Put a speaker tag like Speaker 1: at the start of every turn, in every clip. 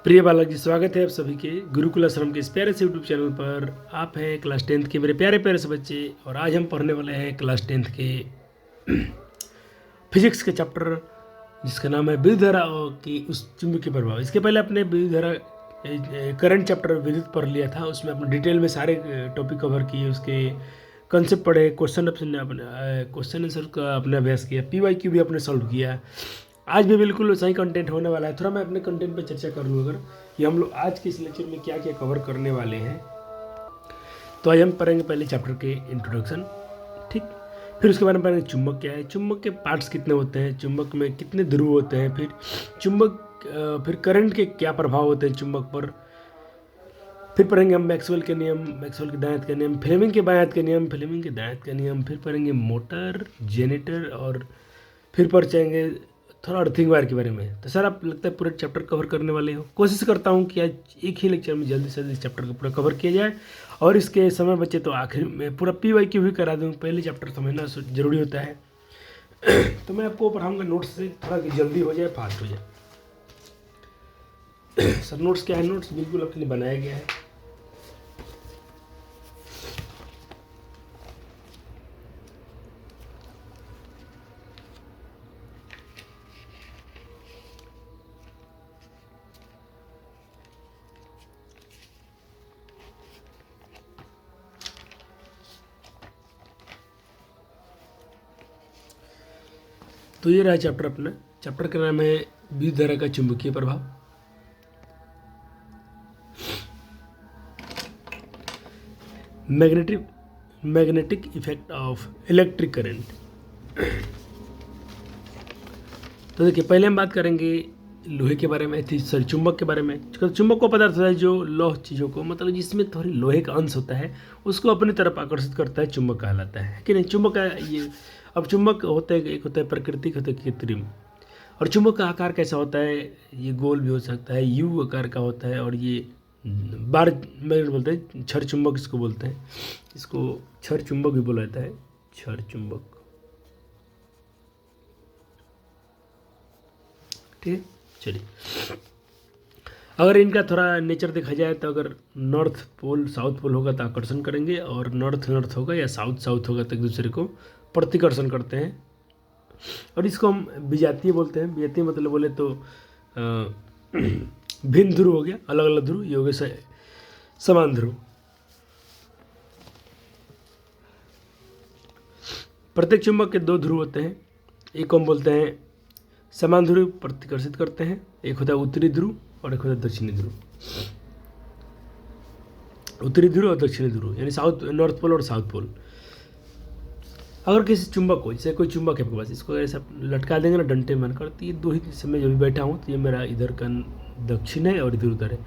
Speaker 1: प्रिय बालक जी, स्वागत है आप सभी के गुरुकुल आश्रम के इस प्यारे से यूट्यूब चैनल पर। आप हैं क्लास 10th के मेरे प्यारे प्यारे से बच्चे और आज हम पढ़ने वाले हैं क्लास 10th के फिजिक्स के चैप्टर जिसका नाम है विद्युत धारा की उस चुंबकीय प्रभाव। इसके पहले अपने विद्युत धारा करंट चैप्टर विद्युत पढ़ लिया था, उसमें अपने डिटेल में सारे टॉपिक कवर किए, उसके कंसेप्ट पढ़े, क्वेश्चन आंसर का अपने अभ्यास किया, PYQ भी अपने सॉल्व किया। आज भी बिल्कुल वैसा ही कंटेंट होने वाला है। थोड़ा मैं अपने कंटेंट पे चर्चा कर लूँ अगर कि हम लोग आज के इस लेक्चर में क्या क्या कवर करने वाले हैं। तो आज हम पढ़ेंगे पहले चैप्टर के इंट्रोडक्शन, ठीक। फिर उसके बाद में पढ़ेंगे चुंबक क्या है, चुंबक के पार्ट्स कितने होते हैं, चुंबक में कितने ध्रुव होते हैं, फिर करंट के क्या प्रभाव होते हैं चुंबक पर। फिर पढ़ेंगे हम मैक्सवेल के नियम, मैक्सवेल के दायां हाथ के नियम, फ्लेमिंग के बाएं हाथ के नियम, फ्लेमिंग के दायां हाथ के नियम। फिर पढ़ेंगे मोटर, जनरेटर और फिर पढ़ेंगे थोड़ा अर्थिंग वायर के बारे में। तो सर आप लगता है पूरे चैप्टर कवर करने वाले हो। कोशिश करता हूँ कि आज एक ही लेक्चर में जल्दी से जल्दी इस चैप्टर को पूरा कवर किया जाए और इसके समय बचे तो आखिर में पूरा PYQ भी करा दूँ। पहले चैप्टर समझना जरूरी होता है। तो मैं आपको पढ़ाऊँगा नोट्स से, थोड़ा कि जल्दी हो जाए, फास्ट हो जाए। सर नोट्स क्या है? नोट्स बिल्कुल आपके लिए बनाया गया है। तो ये रहा चैप्टर अपना। चैप्टर का नाम है विद्युत धारा का चुंबकीय प्रभाव। Magnetic effect of electric current. तो देखिए, पहले हम बात करेंगे लोहे के बारे में, सॉरी चुंबक के बारे में। चुंबक को पदार्थ होता है जो लौह चीज़ों को, मतलब जिसमें थोड़ी लोहे का अंश होता है, उसको अपनी तरफ आकर्षित करता है, चुंबक कहलाता है कि नहीं। चुंबक का ये, अब चुंबक होते हैं, एक होता है प्राकृतिक, होता है कृत्रिम। और चुंबक का आकार कैसा होता है? ये गोल भी हो सकता है, यू आकार का होता है, और ये बार मैग्नेट बोलते हैं, छड़ चुंबक इसको बोलते हैं, इसको छड़ चुंबक भी बोला जाता है, छड़ चुंबक, ठीक है। चलिए, अगर इनका थोड़ा नेचर देखा जाए तो अगर नॉर्थ पोल साउथ पोल होगा तो आकर्षण करेंगे, और नॉर्थ नॉर्थ होगा या साउथ साउथ होगा तो एक दूसरे को प्रतिकर्षण करते हैं। और इसको हम विजातीय बोलते हैं। विजातीय मतलब बोले तो भिन्न ध्रुव हो गया, अलग अलग ध्रुव, ये हो गए समान ध्रुव। प्रत्येक चुंबक के दो ध्रुव होते हैं, एक को हम बोलते हैं समान ध्रुव, प्रतिकर्षित करते हैं। एक होता है उत्तरी ध्रुव और एक होता है दक्षिणी ध्रुव। उत्तरी ध्रुव और दक्षिणी ध्रुव यानी साउथ नॉर्थ पोल और साउथ पोल। अगर किसी चुंबक को, जैसे कोई चुंबक है आपके पास, इसको ऐसा लटका देंगे ना डंटे में कर, तो ये दो ही दिशा में जब भी बैठा हूँ तो ये मेरा इधर का दक्षिण है और इधर उधर है।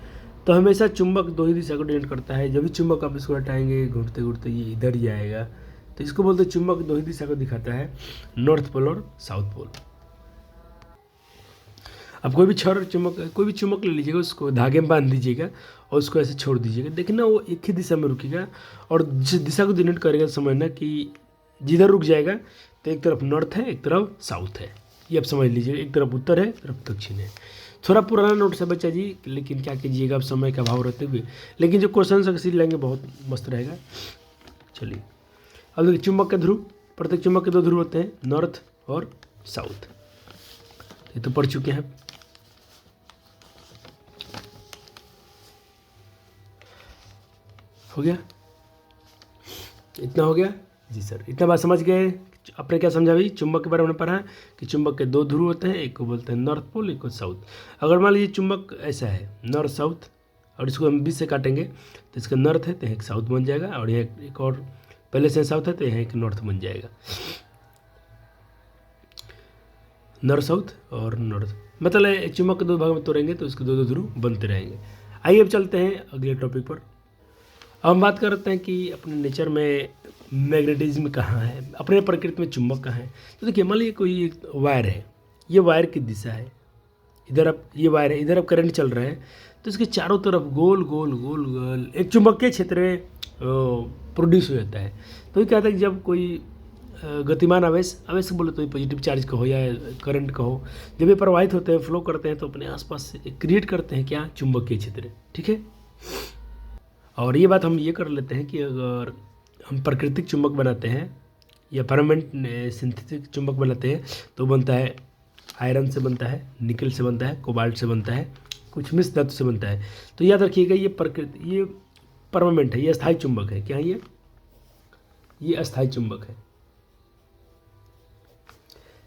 Speaker 1: तो हमेशा चुंबक दो ही दिशा को डिपेंड करता है। जब भी चुंबक आप इसको हटाएंगे घूमते घूमते ये इधर ही आएगा, तो इसको बोलते हैं चुंबक दो ही दिशा को दिखाता है, नॉर्थ पोल और साउथ पोल। अब कोई भी छड़ चुंबक, कोई भी चुंबक ले लीजिएगा, उसको धागे में बांध दीजिएगा और उसको ऐसे छोड़ दीजिएगा, देखना वो एक ही दिशा में रुकेगा। और जिस दिशा को डिनोट करेगा समझना कि जिधर रुक जाएगा तो एक तरफ नॉर्थ है, एक तरफ साउथ है, ये आप समझ लीजिए। एक तरफ उत्तर है, एक तरफ दक्षिण है। थोड़ा पुराना नोट्स है बच्चा जी, लेकिन क्या कीजिएगा, अब समय का अभाव रहते हुए, लेकिन जो क्वेश्चन अक्सर लेंगे बहुत मस्त रहेगा। चलिए, अब देखिए चुंबक के ध्रुव, प्रत्येक चुंबक के दो ध्रुव होते हैं, नॉर्थ और साउथ। ये तो पढ़ चुके हैं। हो गया, इतना हो गया जी सर, इतना बात समझ गए। आपने क्या समझा भाई? चुंबक के बारे में पढ़ा कि चुंबक के दो ध्रुव होते हैं, एक को बोलते हैं नॉर्थ पोल, एक को साउथ। अगर मान लीजिए चुंबक ऐसा है नॉर्थ साउथ, और इसको हम बीच से काटेंगे तो इसका नॉर्थ है तो यहाँ एक साउथ बन जाएगा, और यहाँ एक और पहले से साउथ है तो यहाँ एक नॉर्थ बन जाएगा। नॉर्थ साउथ और नॉर्थ, मतलब चुंबक के दो भाग में तोड़ेंगे तो इसके दो दो ध्रुव बनते रहेंगे। आइए अब चलते हैं अगले टॉपिक पर। अब हम बात करते हैं कि अपने नेचर में मैग्नेटिज्म कहाँ है, अपने प्रकृति में चुंबक कहाँ है। तो देखिए, मान लीजिए कोई एक वायर है, ये वायर की दिशा है, इधर अब ये वायर है, इधर अब करंट चल रहा है, तो इसके चारों तरफ गोल गोल गोल गोल एक चुंबकीय क्षेत्र प्रोड्यूस हो जाता है। तो ये कहता है कि जब कोई गतिमान आवेश, आवेश बोले तो पॉजिटिव चार्ज कहो या करंट कहो, जब ये प्रवाहित होते हैं, फ्लो करते हैं, तो अपने आसपास से क्रिएट करते हैं क्या, चुंबकीय क्षेत्र। ठीक है, और ये बात हम ये कर लेते हैं कि अगर हम प्राकृतिक चुंबक बनाते हैं या परमानेंट सिंथेटिक चुंबक बनाते हैं तो बनता है आयरन से बनता है, निकल से बनता है, कोबाल्ट से बनता है, कुछ मिश्र धातु से बनता है। तो याद रखिएगा ये परमानेंट है, ये अस्थायी चुंबक है। क्या ये अस्थायी चुंबक है,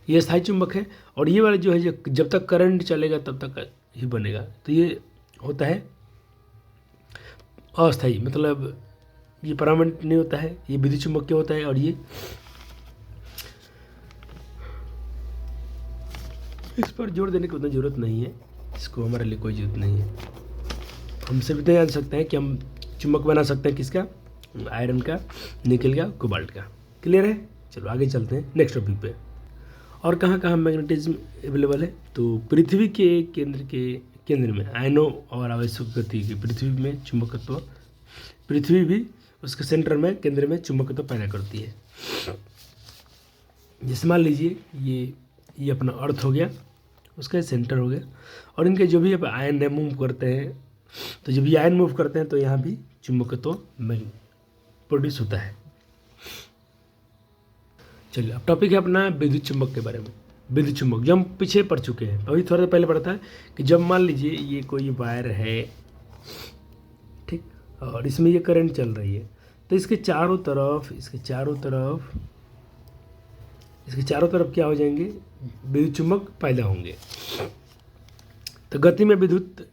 Speaker 1: ये अस्थायी चुंबक है। और ये वाला जो है, जब तक करंट चलेगा तब तक ही बनेगा। तो ये होता है अस्थायी, मतलब ये परमानेंट नहीं होता है, ये विद्युत चुंबकीय होता है। और ये इस पर जोर देने की उतना ज़रूरत नहीं है, इसको हमारे लिए कोई ज़रूरत नहीं है। हम सिर्फ इतना जान सकते हैं कि हम चुंबक बना सकते हैं किसका, आयरन का, निकल का, कोबाल्ट का। क्लियर है? चलो आगे चलते हैं नेक्स्ट टॉपिक पे। और कहाँ कहाँ मैग्नेटिज्म अवेलेबल है, तो पृथ्वी के केंद्र में आयनों और आवेशों की गति की, पृथ्वी में चुंबकत्व, पृथ्वी भी उसके सेंटर में, केंद्र में चुंबकत्व पैदा करती है। जैसे मान लीजिए ये अपना अर्थ हो गया, उसका सेंटर हो गया, और इनके जो भी अब आयन मूव करते हैं, तो जब ये आयन मूव करते हैं तो यहाँ भी चुंबकत्व प्रोड्यूस होता है। चलिए अब टॉपिक है अपना विद्युत चुंबक के बारे में। विद्युत चुंबक जो हम पीछे पढ़ चुके हैं, अभी थोड़ा पहले पढ़ा था कि जब मान लीजिए ये कोई वायर है, ठीक, और इसमें ये करंट चल रही है, तो इसके चारों तरफ क्या हो जाएंगे, विद्युत चुंबक पैदा होंगे। तो गति में विद्युत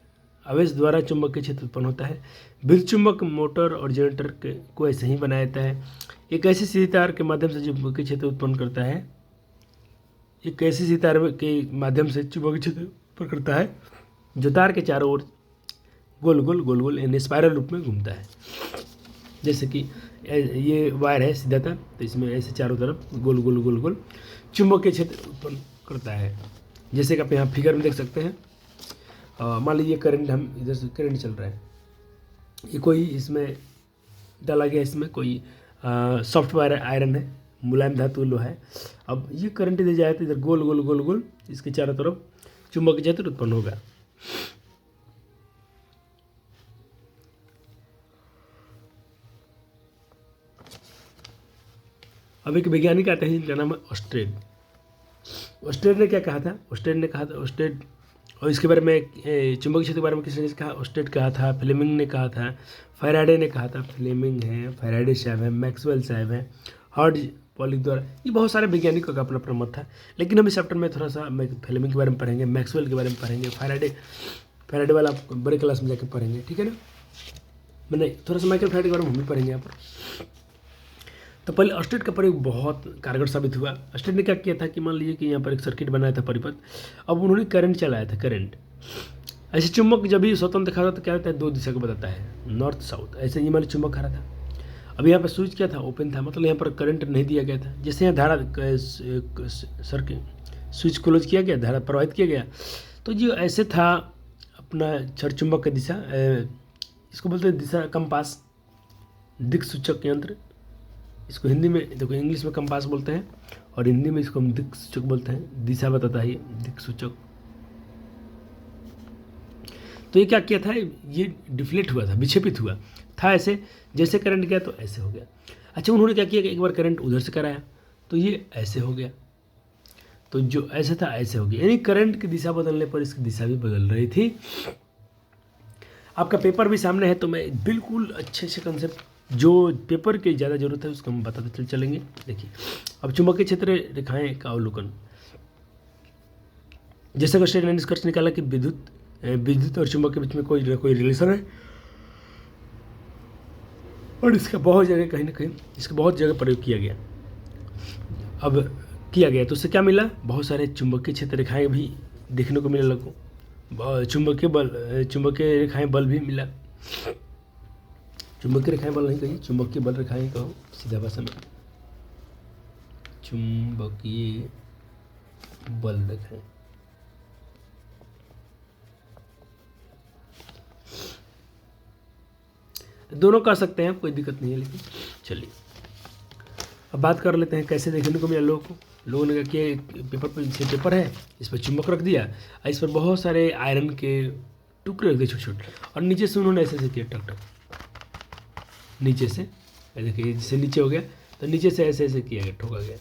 Speaker 1: आवेश द्वारा चुंबकीय क्षेत्र उत्पन्न होता है। विद्युत चुंबक मोटर और जनरेटर को ऐसे ही बनाया जाता है। एक ऐसी सीधी तार के माध्यम से चुंबकीय क्षेत्र उत्पन्न करता है, एक ऐसी सीधी तार के माध्यम से चुंबकीय क्षेत्र उत्पन्न करता है जो तार के चारों ओर गोल गोल यानी स्पाइरल रूप में घूमता है। जैसे कि ये वायर है सीधा तार, तो इसमें ऐसे चारों तरफ गोल गोल चुंबकीय क्षेत्र उत्पन्न करता है। जैसे कि आप यहाँ फिगर में देख सकते हैं, मान लीजिए करंट, हम इधर से करंट चल रहा है, ये कोई इसमें डाला गया, इसमें कोई सॉफ्ट वायर आयरन है, मुलायम धातु लोहा है। अब ये करंट इधर जाए तो इधर गोल गोल इसके चारों तरफ चुंबकीय क्षेत्र उत्पन्न होगा। अब एक वैज्ञानिक आते हैं जिनका नाम है ऑस्टेड। ऑस्टेड ने क्या कहा था, ऑस्टेड, और इसके बारे में चुंबकीय क्षेत्र के बारे में किसने कहा, ऑस्टेड कहा था, फ्लेमिंग ने कहा था, फैराडे ने कहा था, फ्लेमिंग है, फैराडे साहब है, मैक्सवेल साहब है, हर्ट्ज पॉलिक द्वारा, ये बहुत सारे वैज्ञानिकों का अपना अपना मत था। लेकिन हम इस चैप्टर में थोड़ा सा फ्लेमिंग के बारे में पढ़ेंगे, मैक्सवेल के बारे में पढ़ेंगे, फैराडे वाला आप बड़े क्लास में जाकर पढ़ेंगे, ठीक है ना। मैंने थोड़ा सा माइकल फैराडे के बारे में हम भी पढ़ेंगे यहाँ पर। तो पहले ऑस्टेड का प्रयोग बहुत कारगर साबित हुआ। ऑस्टेड ने क्या किया था कि मान लीजिए कि यहाँ पर एक सर्किट बनाया था परिपथ, अब उन्होंने करंट चलाया था, करंट ऐसे चुंबक जब भी स्वतंत्र खा रहा था क्या होता है, दो दिशा को बताता है, नॉर्थ साउथ, ऐसे ही मान चुंबक खा रहा था। अब यहाँ पर स्विच क्या था, ओपन था, मतलब यहाँ पर करंट नहीं दिया गया था। जैसे यहाँ धारा सर्किट स्विच क्लोज किया गया, धारा प्रवाहित किया गया, तो जो ऐसे था अपना क्षण चुंबक की दिशा, इसको बोलते हैं दिशा कंपास, दिक् सूचक यंत्र। इसको हिंदी में देखो, इंग्लिश में कंपास बोलते हैं और हिंदी में इसको हम दिक् सूचक बोलते हैं, दिशा बताता है दिक् सूचक। तो ये क्या किया था, ये डिफ्लेक्ट हुआ था, विक्षेपित हुआ था, ऐसे जैसे करंट गया तो ऐसे हो गया। अच्छा, उन्होंने क्या किया कि एक बार करंट उधर से कराया तो ये ऐसे हो गया, तो जो ऐसे था ऐसे हो गया, यानी करंट की दिशा बदलने पर इसकी दिशा भी बदल रही थी। आपका पेपर भी सामने है, तो मैं बिल्कुल अच्छे से कंसेप्ट जो पेपर की ज़्यादा जरूरत है उसको हम बताते चलेंगे। देखिए अब चुंबकीय क्षेत्र रेखाएं का अवलोकन, जैसे ऑस्टेड ने निष्कर्ष निकाला कि विद्युत और चुंबक के बीच में कोई रिलेशन है, और इसका बहुत जगह कहीं ना कहीं इसका बहुत जगह प्रयोग किया गया। अब किया गया तो उससे क्या मिला, बहुत सारे चुंबकीय क्षेत्र रेखाएं भी देखने को मिलने लगो, चुंबकीय रेखाएं बल भी मिला। चुंबकीय रेखाएं बल नहीं कही, चुंबकीय बल रेखाएं कहो सीधा भाषा में, चुंबकीय बल रेखाएं। दोनों कर सकते हैं, कोई दिक्कत नहीं है, लेकिन चलिए अब बात कर लेते हैं कैसे देखने को मिला लोगों को। लोगों ने कहा कि पेपर पर से पेपर है, इस पर चुम्बक रख दिया और इस पर बहुत सारे आयरन के टुकड़े रख दिए छोटे छोटे, और नीचे से उन्होंने ऐसे ऐसे किया टक टक, नीचे से देखिए जैसे नीचे हो गया तो नीचे से ऐसे ऐसे किया गया, ठोका गया।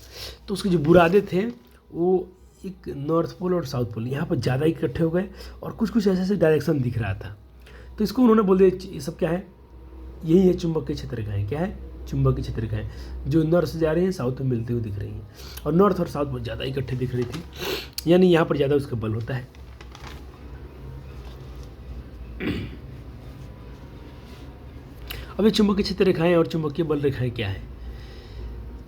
Speaker 1: तो उसके जो बुरादे थे वो एक नॉर्थ पोल और साउथ पोल यहाँ पर ज़्यादा इकट्ठे हो गए, और कुछ कुछ ऐसे ऐसे डायरेक्शन दिख रहा था। तो इसको उन्होंने बोल दिया ये सब क्या है, यही है चुंबक की क्षेत्र रेखाएँ। क्या है? चुंबक की क्षेत्र रेखाएँ जो नॉर्थ से जा रही हैं साउथ में मिलते हुए दिख रही हैं, और नॉर्थ और साउथ बहुत ज़्यादा इकट्ठे दिख रही थी, यानी यहाँ पर ज़्यादा उसका बल होता है। अब ये चुंबकीय क्षेत्र रेखाएं और चुंबकीय बल रेखाएं क्या है,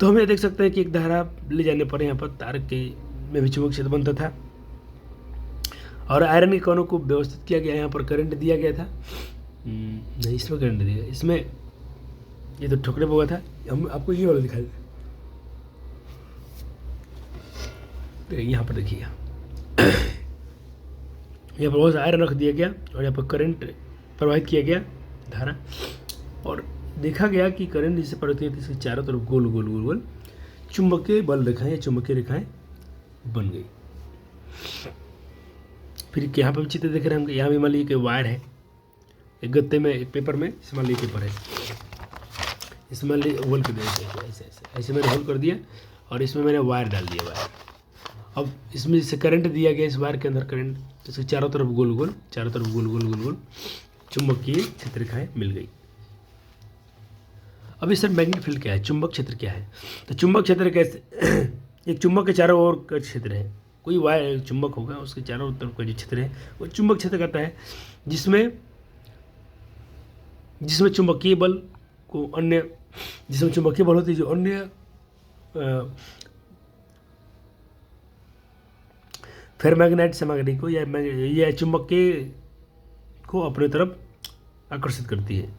Speaker 1: तो हम ये देख सकते हैं कि एक धारा ले जाने पर यहाँ पर तार के में भी चुंबकीय क्षेत्र बनता था, और आयरन के कणों को व्यवस्थित किया गया, यहाँ पर करंट दिया गया था। नहीं, इसमें करंट दिया, इसमें ये तो ठोकरे पर हुआ था। हम आपको ये वाला दिखा देते, यहाँ पर देखिएगा, यहाँ पर बहुत सा आयरन रख दिया गया और यहाँ पर करंट प्रवाहित किया गया धारा, और देखा गया कि करंट जिससे प्रवाहित हुई थी इसके चारों तरफ गोल गोल गोल गोल चुंबकीय बल रेखाएं या चुंबकीय रेखाएं बन गई। फिर यहाँ पर चित्र देख रहे हैं हम, यहाँ भी मान लीजिए कि वायर है, एक गत्ते में एक पेपर में, इस मान लीजिए पेपर है, इसमें मान लीजिए होल कर दिया, ऐसे ऐसे ऐसे मैंने होल कर दिया और इसमें मैंने वायर डाल दिया वायर। अब इसमें जैसे करंट दिया गया इस वायर के अंदर करंट, तो इसके चारों तरफ गोल गोल, चारों तरफ गोल गोल गोल गोल चुंबकीय क्षेत्र रेखाएं मिल गई। अब इस सर मैग्नेटिक फील्ड क्या है, चुंबक क्षेत्र क्या है, तो चुंबक क्षेत्र कैसे एक चुंबक के चारों ओर का क्षेत्र है, कोई वायर चुंबक होगा उसके चारों तरफ का जो क्षेत्र है वो चुंबक क्षेत्र कहता है, जिसमें चुंबकीय बल को अन्य, जिसमें चुंबकीय बल होती है जो अन्य फेरोमैग्नेट सामग्री को या चुंबकीय को अपने तरफ आकर्षित करती है।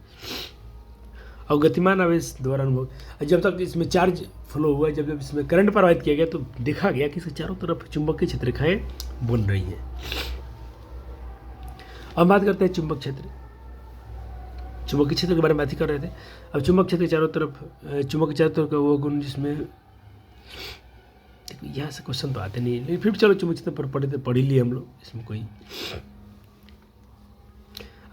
Speaker 1: और गतिमान आवेश द्वारा अनुभव, जब तक इसमें चार्ज फ्लो हुआ, जब जब इसमें करंट प्रवाहित किया गया तो देखा गया कि इसके चारों तरफ चुंबकीय क्षेत्र रेखाएं बन रही हैं। अब बात करते हैं चुंबक क्षेत्र, चुंबकीय क्षेत्र के बारे में बात ही कर रहे थे। अब चुंबक क्षेत्र के चारों तरफ, चुंबक के चारों तरफ का वो गुण जिसमें, यहाँ से क्वेश्चन तो आते नहीं, लेकिन फिर चलो चुंबक क्षेत्र पर पढ़ ही लिए हम लोग, इसमें कोई,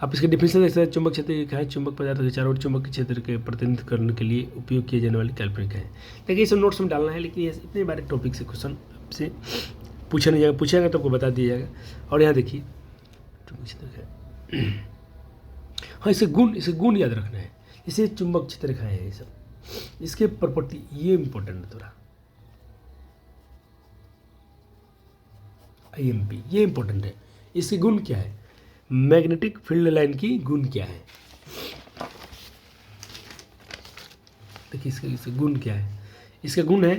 Speaker 1: आप इसके डिफिनेशन देख सकते हैं। चुंबक क्षेत्र क्या है, चुंबक पदार्थ के चारों ओर चुंबकीय क्षेत्र के प्रतिनिधित्व करने के लिए उपयोग किए जाने वाली काल्पनिक है। देखिए इसे नोट्स में डालना है, लेकिन ये इतने बारे टॉपिक से क्वेश्चन से पूछा नहीं जाएगा, पूछेगा तो आपको बता दिया जाएगा। और यहाँ देखिए चुंबक क्षेत्र क्या है, हाँ इसे गुण याद रखना है, इसे चुंबक क्षेत्र रेखाएं है, ये सब इसके प्रॉपर्टी, ये इंपॉर्टेंट है थोड़ा, IMP ये इंपॉर्टेंट है। इसके गुण क्या है, मैग्नेटिक फील्ड लाइन की गुण क्या है, देखिए इसके गुण क्या है। इसका गुण है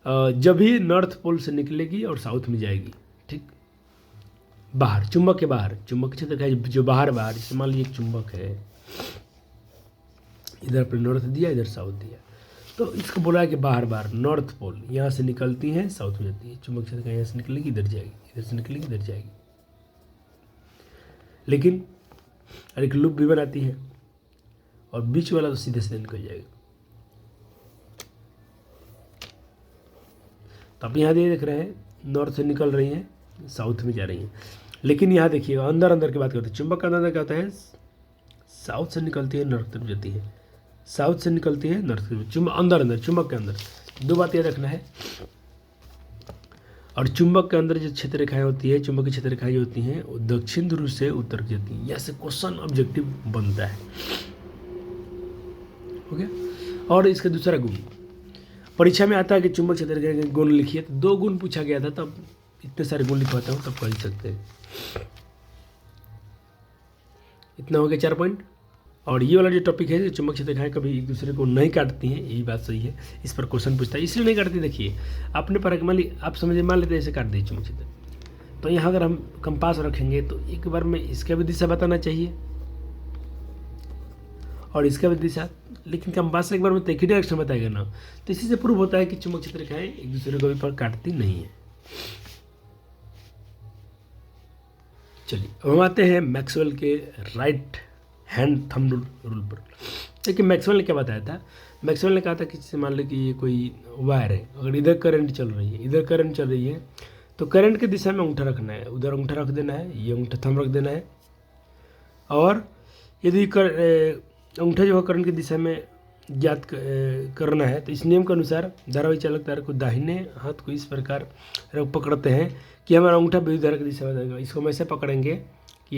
Speaker 1: जब भी नॉर्थ पोल से निकलेगी और साउथ में जाएगी, ठीक, बाहर, चुंबक के बाहर, चुंबक क्षेत्र का जो बाहर जैसे मान लीजिए एक चुंबक है, इधर पर नॉर्थ दिया, इधर साउथ दिया, तो इसको बोला है कि बाहर नॉर्थ पोल यहाँ से निकलती है साउथ में जाती है, चुंबक क्षेत्र का यहाँ से निकलेगी इधर जाएगी, इधर से निकलेगी इधर जाएगी, लेकिन एक लूप भी बनाती है और बीच वाला तो सीधे सीधे निकल जाएगा। तो आप यहाँ देख रहे हैं नॉर्थ से निकल रही हैं साउथ में जा रही हैं, लेकिन यहाँ देखिए अंदर की बात करते हैं, चुंबक का अंदर क्या होता है, साउथ से निकलती है नॉर्थ तरफ जाती है, साउथ से निकलती है नॉर्थ तरफ, चुंबक के अंदर दो बात याद रखना है। और चुंबक के अंदर जो क्षेत्र रेखाएं होती है, चुंबकीय क्षेत्र रेखाएं जो होती हैं वो दक्षिण ध्रुव से उत्तर की जाती हैं, यहाँ से क्वेश्चन ऑब्जेक्टिव बनता है, हो गया। और इसका दूसरा गुण परीक्षा में आता है कि चुंबक क्षेत्र के गुण लिखिए, तो 2 गुण पूछा गया था, तब इतने सारे गुण लिखवाता हूँ तब कर सकते हैं। इतना हो गया 4 पॉइंट। और ये वाला जो टॉपिक है, चुंबक क्षेत्र रेखाएं कभी एक दूसरे को नहीं काटती हैं, यही बात सही है, इस पर क्वेश्चन पूछता है, इसलिए नहीं काटती। देखिए आपने पर मान ली आप मान लेते ऐसे काट दिए चुंबक क्षेत्र, तो यहाँ अगर हम कंपास रखेंगे तो एक बार में इसका भी दिशा बताना चाहिए और इसका भी दिशा, लेकिन कंपास से एक बार में एक ही डायरेक्शन बताएगा ना, तो इसी से प्रूव होता है कि चुंबक क्षेत्र रेखाएं एक दूसरे को भी पर काटती नहीं है। चलिए अब हम आते हैं मैक्सवेल के राइट हैंड थंब रूल पर। देखिए मैक्सवेल ने क्या बताया था, मैक्सवेल ने कहा था कि जैसे मान लो कि ये कोई वायर है, अगर इधर करंट चल रही है, इधर करंट चल रही है, तो करंट की दिशा में अंगूठा रखना है, उधर अंगूठा रख देना है, ये अंगूठा थंब रख देना है। और यदि अंगूठा जो है करंट की दिशा में करना है, तो इस नियम के अनुसार धारावाही चालक तार को दाहिने हाथ को इस प्रकार पकड़ते हैं कि हमारा अंगूठा विद्युत धारा की दिशा में जाएगा। इसको हम ऐसे पकड़ेंगे कि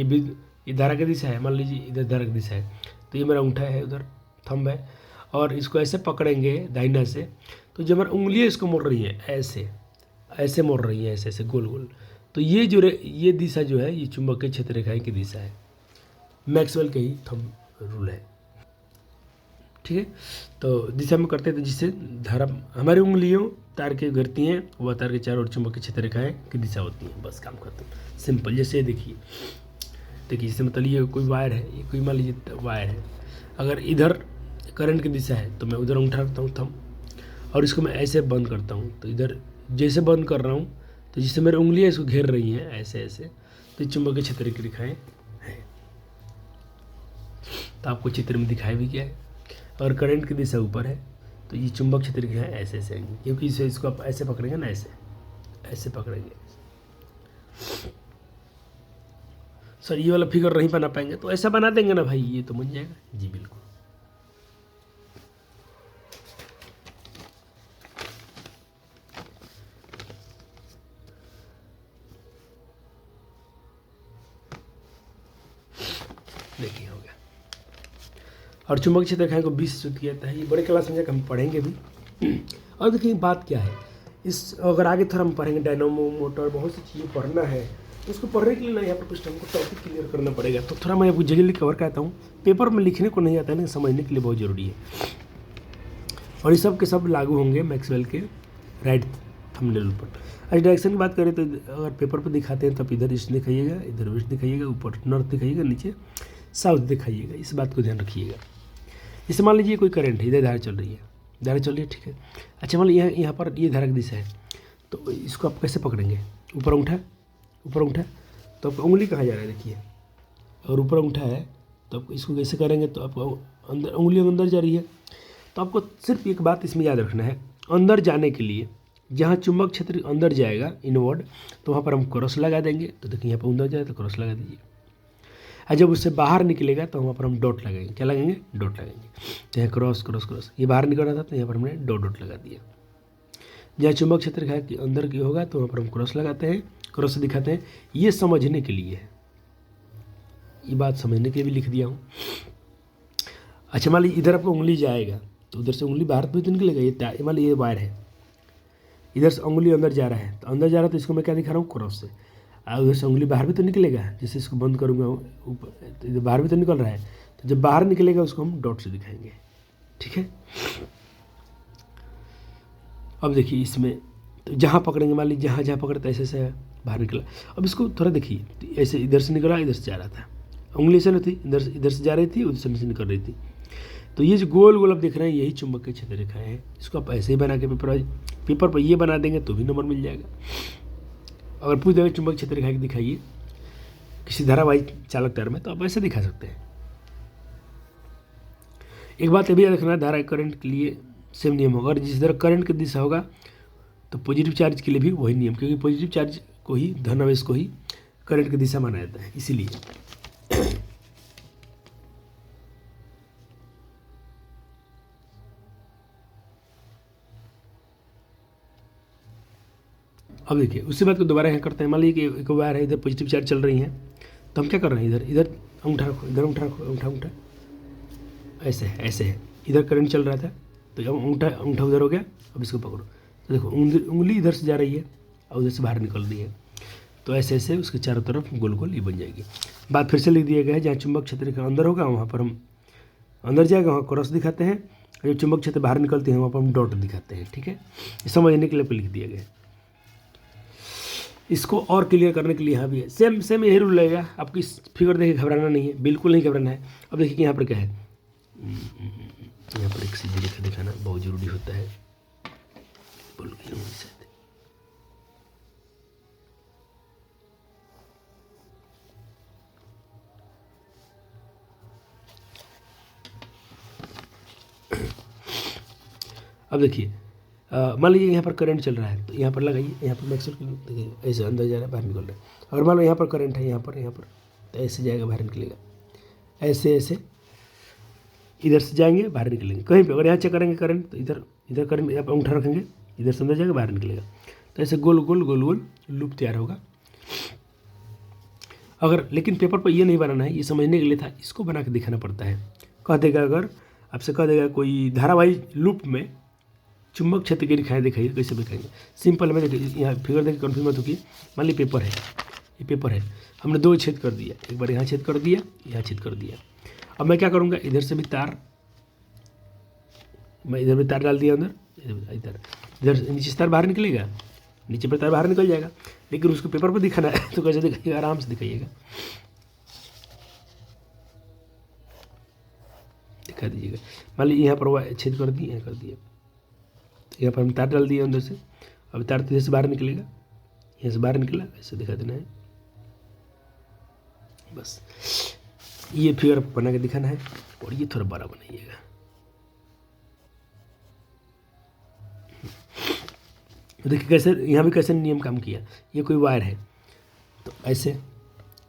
Speaker 1: ये धारा की दिशा है, मान लीजिए इधर धारा की दिशा है, तो ये मेरा अंगूठा है, उधर थंब है, और इसको ऐसे पकड़ेंगे दाहिना से, तो जब हमारी उंगलियाँ इसको मोड़ रही हैं, ऐसे ऐसे मोड़ रही हैं, ऐसे ऐसे गोल गोल, तो ये दिशा जो है, ये चुंबकीय क्षेत्र रेखाएं की दिशा है। मैक्सवेल का ही थंब रूल है, ठीक है। तो दिशा में करते हैं, तो जिससे धारा हमारी उंगलियों तार के गिरती हैं, वह तार के चारों ओर चुंबकीय क्षेत्र रेखाएं की दिशा होती हैं। बस काम खत्म, सिंपल। जैसे देखिए जैसे मतलब ये कोई वायर है, ये कोई मान लीजिए वायर है, अगर इधर करंट की दिशा है तो मैं उधर अंगूठा रखता हूँ थंब, और इसको मैं ऐसे बंद करता हूँ, तो इधर जैसे बंद कर रहा हूँ, तो जिससे मेरी उंगलियाँ इसको घेर रही हैं ऐसे ऐसे, तो चुंबकीय क्षेत्र की रेखाएं हैं। तो आपको चित्र में दिखाई भी क्या है, और करंट की दिशा ऊपर है, तो ये चुंबक क्षेत्र की है ऐसे ऐसे आएंगे, क्योंकि इसको आप ऐसे पकड़ेंगे ना, ऐसे ऐसे पकड़ेंगे। सर ये वाला फिगर नहीं बना पाएंगे, तो ऐसा बना देंगे ना भाई, ये तो बन जाएगा। जी बिल्कुल। देखिए हो गया। और चुंबकीय क्षेत्र रेखाएं को 20 सूत्र किया जाता है, ये बड़े क्लास में जाकर हम पढ़ेंगे भी। और देखिए बात क्या है, इस अगर आगे थोड़ा हम पढ़ेंगे, डायनामो मोटर बहुत सी चीज़ें पढ़ना है, तो उसको पढ़ने के लिए ना यहाँ पर कुछ हमको टॉपिक क्लियर करना पड़ेगा। तो थोड़ा मैं आपको जल्दी कवर करता हूँ, पेपर में लिखने को नहीं आता है, लेकिन समझने के लिए बहुत ज़रूरी है। और ये सब के सब लागू होंगे मैक्सवेल के राइट थंबनेल पर। आज डायरेक्शन की बात करें तो अगर पेपर पर दिखाते हैं तब इधर ईस्ट दिखाइएगा, इधर वेस्ट दिखाइएगा, ऊपर नॉर्थ दिखाइएगा, नीचे साउथ दिखाइएगा। इस बात को ध्यान रखिएगा। जैसे मान लीजिए कोई करंट है, इधर धारा चल रही है, धारा चल रही है, ठीक है। अच्छा मान लीजिए यहाँ पर ये धारा की दिशा है, तो इसको आप कैसे पकड़ेंगे, ऊपर अंगूठा, ऊपर अंगूठा, तो आपको उंगली कहाँ जा रहा है देखिए, और ऊपर अंगूठा है, तो आप इसको कैसे करेंगे, तो आपको अंदर उंगली अंदर जा रही है। तो आपको सिर्फ एक बात इसमें याद रखना है, अंदर जाने के लिए जहाँ चुंबक क्षेत्र अंदर जाएगा इनवर्ड, तो वहाँ पर हम क्रॉस लगा देंगे। तो देखिए यहाँ पर अंदर जाए तो क्रॉस लगा दीजिए, और जब उससे बाहर निकलेगा तो वहाँ पर हम डॉट लगाएंगे। क्या लगाएंगे, डॉट लगाएंगे। तो यहाँ क्रॉस क्रॉस क्रॉस, ये बाहर निकल रहा था तो यहाँ पर हमने डॉट डॉट लगा दिया। जहाँ चुंबक क्षेत्र रेखा कि अंदर की होगा तो वहाँ पर हम क्रॉस लगाते हैं, क्रॉस से दिखाते हैं। ये समझने के लिए है, ये बात समझने के लिए भी लिख दिया हूँ। अच्छा मान लीजिए इधर आपको उंगली जाएगा, तो उधर से उंगली बाहर भी तो निकलेगा। ये मान लीजिए ये वायर है, इधर से उंगली अंदर जा रहा है, तो अंदर जा रहा है तो इसको मैं क्या दिखा रहा हूँ, क्रॉस से। और उधर से उंगली बाहर भी तो निकलेगा, जैसे इसको बंद करूँगा ऊपर, तो इधर बाहर भी तो निकल रहा है, तो जब बाहर निकलेगा उसको हम डॉट से दिखाएंगे, ठीक है। अब देखिए इसमें तो जहाँ पकड़ेंगे, मान लीजिए जहाँ जहाँ पकड़ता ऐसे ऐसे बाहर निकला। अब इसको थोड़ा देखिए, ऐसे इधर से निकला, इधर से जा रहा था, उंगली से नहीं थी, इधर से जा रही थी, उधर से निकल रही थी। तो ये जो गोल गोल आप देख रहे हैं, यही चुंबकीय क्षेत्र रेखाएं हैं। इसको आप ऐसे ही बना के पेपर पर ये बना देंगे तो भी नंबर मिल जाएगा। अगर पूछ देंगे चुंबकीय क्षेत्र रेखाएं दिखाइए किसी धारावाही चालक तार में, तो आप ऐसे दिखा सकते हैं। एक बात ये भी याद रखना, धारा करंट के लिए सेम नियम होगा, और जिस तरह करंट की दिशा होगा तो पॉजिटिव चार्ज के लिए भी वही नियम, क्योंकि पॉजिटिव चार्ज को ही, धन आवेश को ही करंट की दिशा माना जाता है, इसीलिए। अब देखिए उसी बात को दोबारा यहाँ करते हैं। मान लीजिए कि एक वायर है, इधर पॉजिटिव चार्ज चल रही है, तो हम क्या कर रहे हैं, इधर इधर अंगूठा रखो, इधर अंगूठा रखो, अंगूठा अंगूठा ऐसे है, ऐसे है। इधर करंट चल रहा था तो अब अंगूठा अंगूठा उधर हो गया। अब इसको पकड़ो, तो देखो उंगली इधर से जा रही है और उधर से बाहर निकल रही है, तो ऐसे ऐसे उसके चारों तरफ गोल गोल ये बन जाएगी। बात फिर से लिख दिया गया है, जहाँ चुंबक क्षेत्र का अंदर होगा वहाँ पर हम अंदर जाएगा, वहाँ क्रॉस दिखाते हैं, और जब चुंबक क्षेत्र बाहर निकलते हैं वहाँ पर हम डॉट दिखाते हैं, ठीक है। ये समझने के लिए लिख दिया गया है। इसको और क्लियर करने के लिए यहाँ भी है, सेम सेम यही रूल लगेगा। आपको इस फिगर देख घबराना नहीं है, बिल्कुल नहीं घबराना है। अब देखिए यहाँ पर क्या है, यहाँ पर एक सीधी रेखा दिखाना बहुत ज़रूरी होता है। बोल के अब देखिए मान लीजिए यहाँ पर करंट चल रहा है, तो यहाँ पर लगाइए, यहाँ पर मैक्सिमम देखिए ऐसे अंदर जा रहा है, बाहर निकल रहा है। अगर मान लो यहाँ पर करंट है, यहाँ पर तो ऐसे जाएगा, बाहर निकलेगा, ऐसे ऐसे इधर से जाएंगे, बाहर निकलेंगे। कहीं पे अगर यहाँ चेक करेंगे करंट, तो इधर करंट, यहाँ पर अंगूठा रखेंगे, इधर से अंदर जाएगा, बाहर निकलेगा। तो ऐसे गोल गोल गोल गोल लूप तैयार होगा। अगर लेकिन पेपर पर ये नहीं बनाना है, ये समझने के लिए था, इसको बना के दिखाना पड़ता है। कह देगा, अगर आपसे कह देगा कोई धारावाही लूप में चुंबक क्षेत्र की रेखाएं दिखाइए, कैसे दिखाएंगे? सिंपल में देखिए, यहाँ फिगर देखिए, कन्फ्यूज मत होगी। मान ली पेपर है, ये पेपर है, हमने 2 छेद कर दिया, एक बार यहाँ छेद कर दिया, यहाँ छेद कर दिया। अब मैं क्या करूँगा, इधर से भी तार, मैं इधर भी तार डाल दिया अंदर, इधर नीचे से तार बाहर निकलेगा, नीचे पर तार बाहर निकल जाएगा। लेकिन उसको पेपर पर दिखाना है तो कैसे दिखाइएगा? आराम से दिखाइएगा, दिखा दीजिएगा। मान लीजिए यहाँ पर छेद कर दिए, यहाँ कर दिया, यहाँ पर हम तार डाल दिए अंदर से। अब तार तो से बाहर निकलेगा, यहाँ से बाहर निकला, ऐसे दिखा देना है बस। ये फिगर बना के दिखाना है, और ये थोड़ा बड़ा बनाइएगा। देखिए कैसे यहाँ भी कैसे नियम काम किया। ये कोई वायर है, तो ऐसे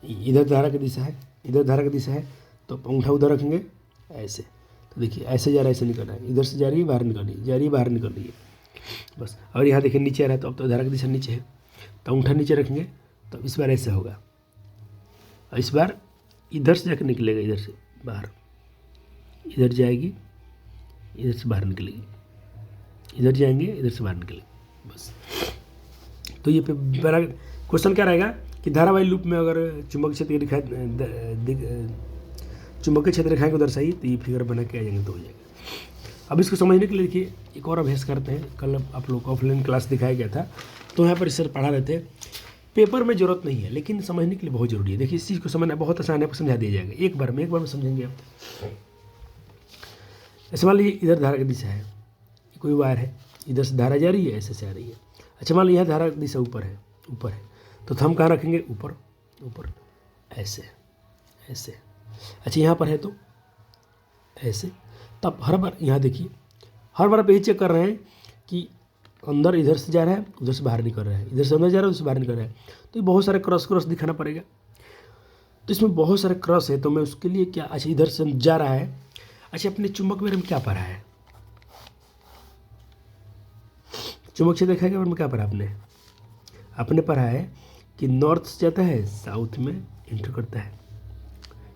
Speaker 1: इधर धारा की दिशा है, इधर धारा की दिशा है, तो अंगूठा उधर रखेंगे ऐसे। तो देखिए ऐसे जा रहा है, ऐसे निकल रहा है, इधर से जा रही है, बाहर निकल रही है, जा रही है, बाहर निकल रही है बस। और यहाँ देखिए नीचे आ रहा है, तो अब तो धारा की दिशा नीचे है, तो अंगूठा नीचे रखेंगे, तो इस बार ऐसे होगा, और इस बार इधर से जाकर निकलेगा, इधर से बाहर, इधर जाएगी, इधर से बाहर निकलेगी, इधर जाएंगे, इधर से बाहर निकलेगी बस। तो ये बड़ा क्वेश्चन क्या रहेगा कि धारावाही लूप में अगर चुंबक क्षेत्र की रेखा, चुंबकीय क्षेत्र रेखाएं को दर्शाइए, तो ये फिगर बना के आ जाएंगे तो हो जाएगा। अब इसको समझने के लिए देखिए एक और अभ्यास करते हैं। कल आप लोग को ऑफलाइन क्लास दिखाया गया था, तो यहाँ पर सर पढ़ा रहे थे। पेपर में ज़रूरत नहीं है, लेकिन समझने के लिए बहुत ज़रूरी है। देखिए इस चीज़ को समझना बहुत आसान है, आपको समझा दिया जाएगा एक बार में समझेंगे आप। ऐसे मान लीजिए इधर धारा की दिशा है, कोई वायर है, इधर से धारा जा रही है, ऐसे से आ रही है। अच्छा मान लीजिए यहाँ धारा की दिशा ऊपर है, तो हम कहाँ रखेंगे? ऊपर ऐसे ऐसे। अच्छा यहाँ पर है तो ऐसे। तब हर बार यहाँ देखिए, हर बार आप यही चेक कर रहे हैं कि अंदर इधर से जा रहा है, उधर से बाहर निकल रहा है, इधर से अंदर जा रहा है, उधर से बाहर निकल रहा है। तो ये बहुत सारे क्रॉस दिखाना पड़ेगा। तो इसमें बहुत सारे क्रॉस है, तो मैं उसके लिए क्या, अच्छा इधर से जा रहा है। अच्छा अपने चुंबक में क्या पढ़ा है? चुंबक क्षेत्र देखा है, क्या पढ़ा आपने पढ़ा है कि नॉर्थ से जाता है, साउथ में एंटर करता है,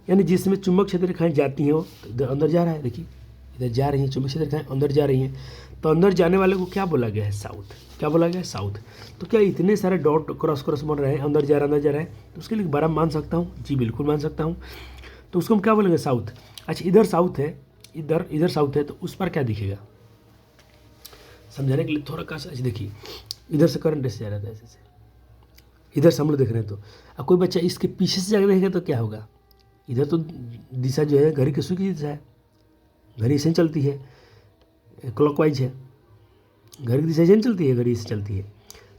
Speaker 1: यानी जिसमें चुंबक क्षेत्र रेखाएं जाती हैं वो इधर अंदर जा रहा है। देखिए इधर जा रही हैं, चुंबक क्षेत्र रेखाएं अंदर जा रही हैं, तो अंदर जाने वाले को क्या बोला गया है? साउथ। क्या बोला गया है? साउथ। तो क्या इतने सारे डॉट क्रॉस बन रहे हैं, अंदर जा रहा है, तो उसके लिए बड़ा मान सकता हूँ? जी बिल्कुल मान सकता हूँ। तो उसको हम क्या बोलेंगे? साउथ। अच्छा इधर साउथ है, इधर साउथ है, तो उस पर क्या दिखेगा? समझाने के लिए थोड़ा काश। अच्छा देखिए इधर से करंट ऐसे जा रहा था, ऐसे इधर से हम लोग देख रहे हैं, तो अब कोई बच्चा इसके पीछे से जाकर देखेगा तो क्या होगा? इधर तो दिशा जो है घड़ी की सूखी दिशा है, घड़ी ऐसे चलती है, क्लॉकवाइज है, घड़ी की दिशा ऐसे चलती है, घड़ी से चलती है।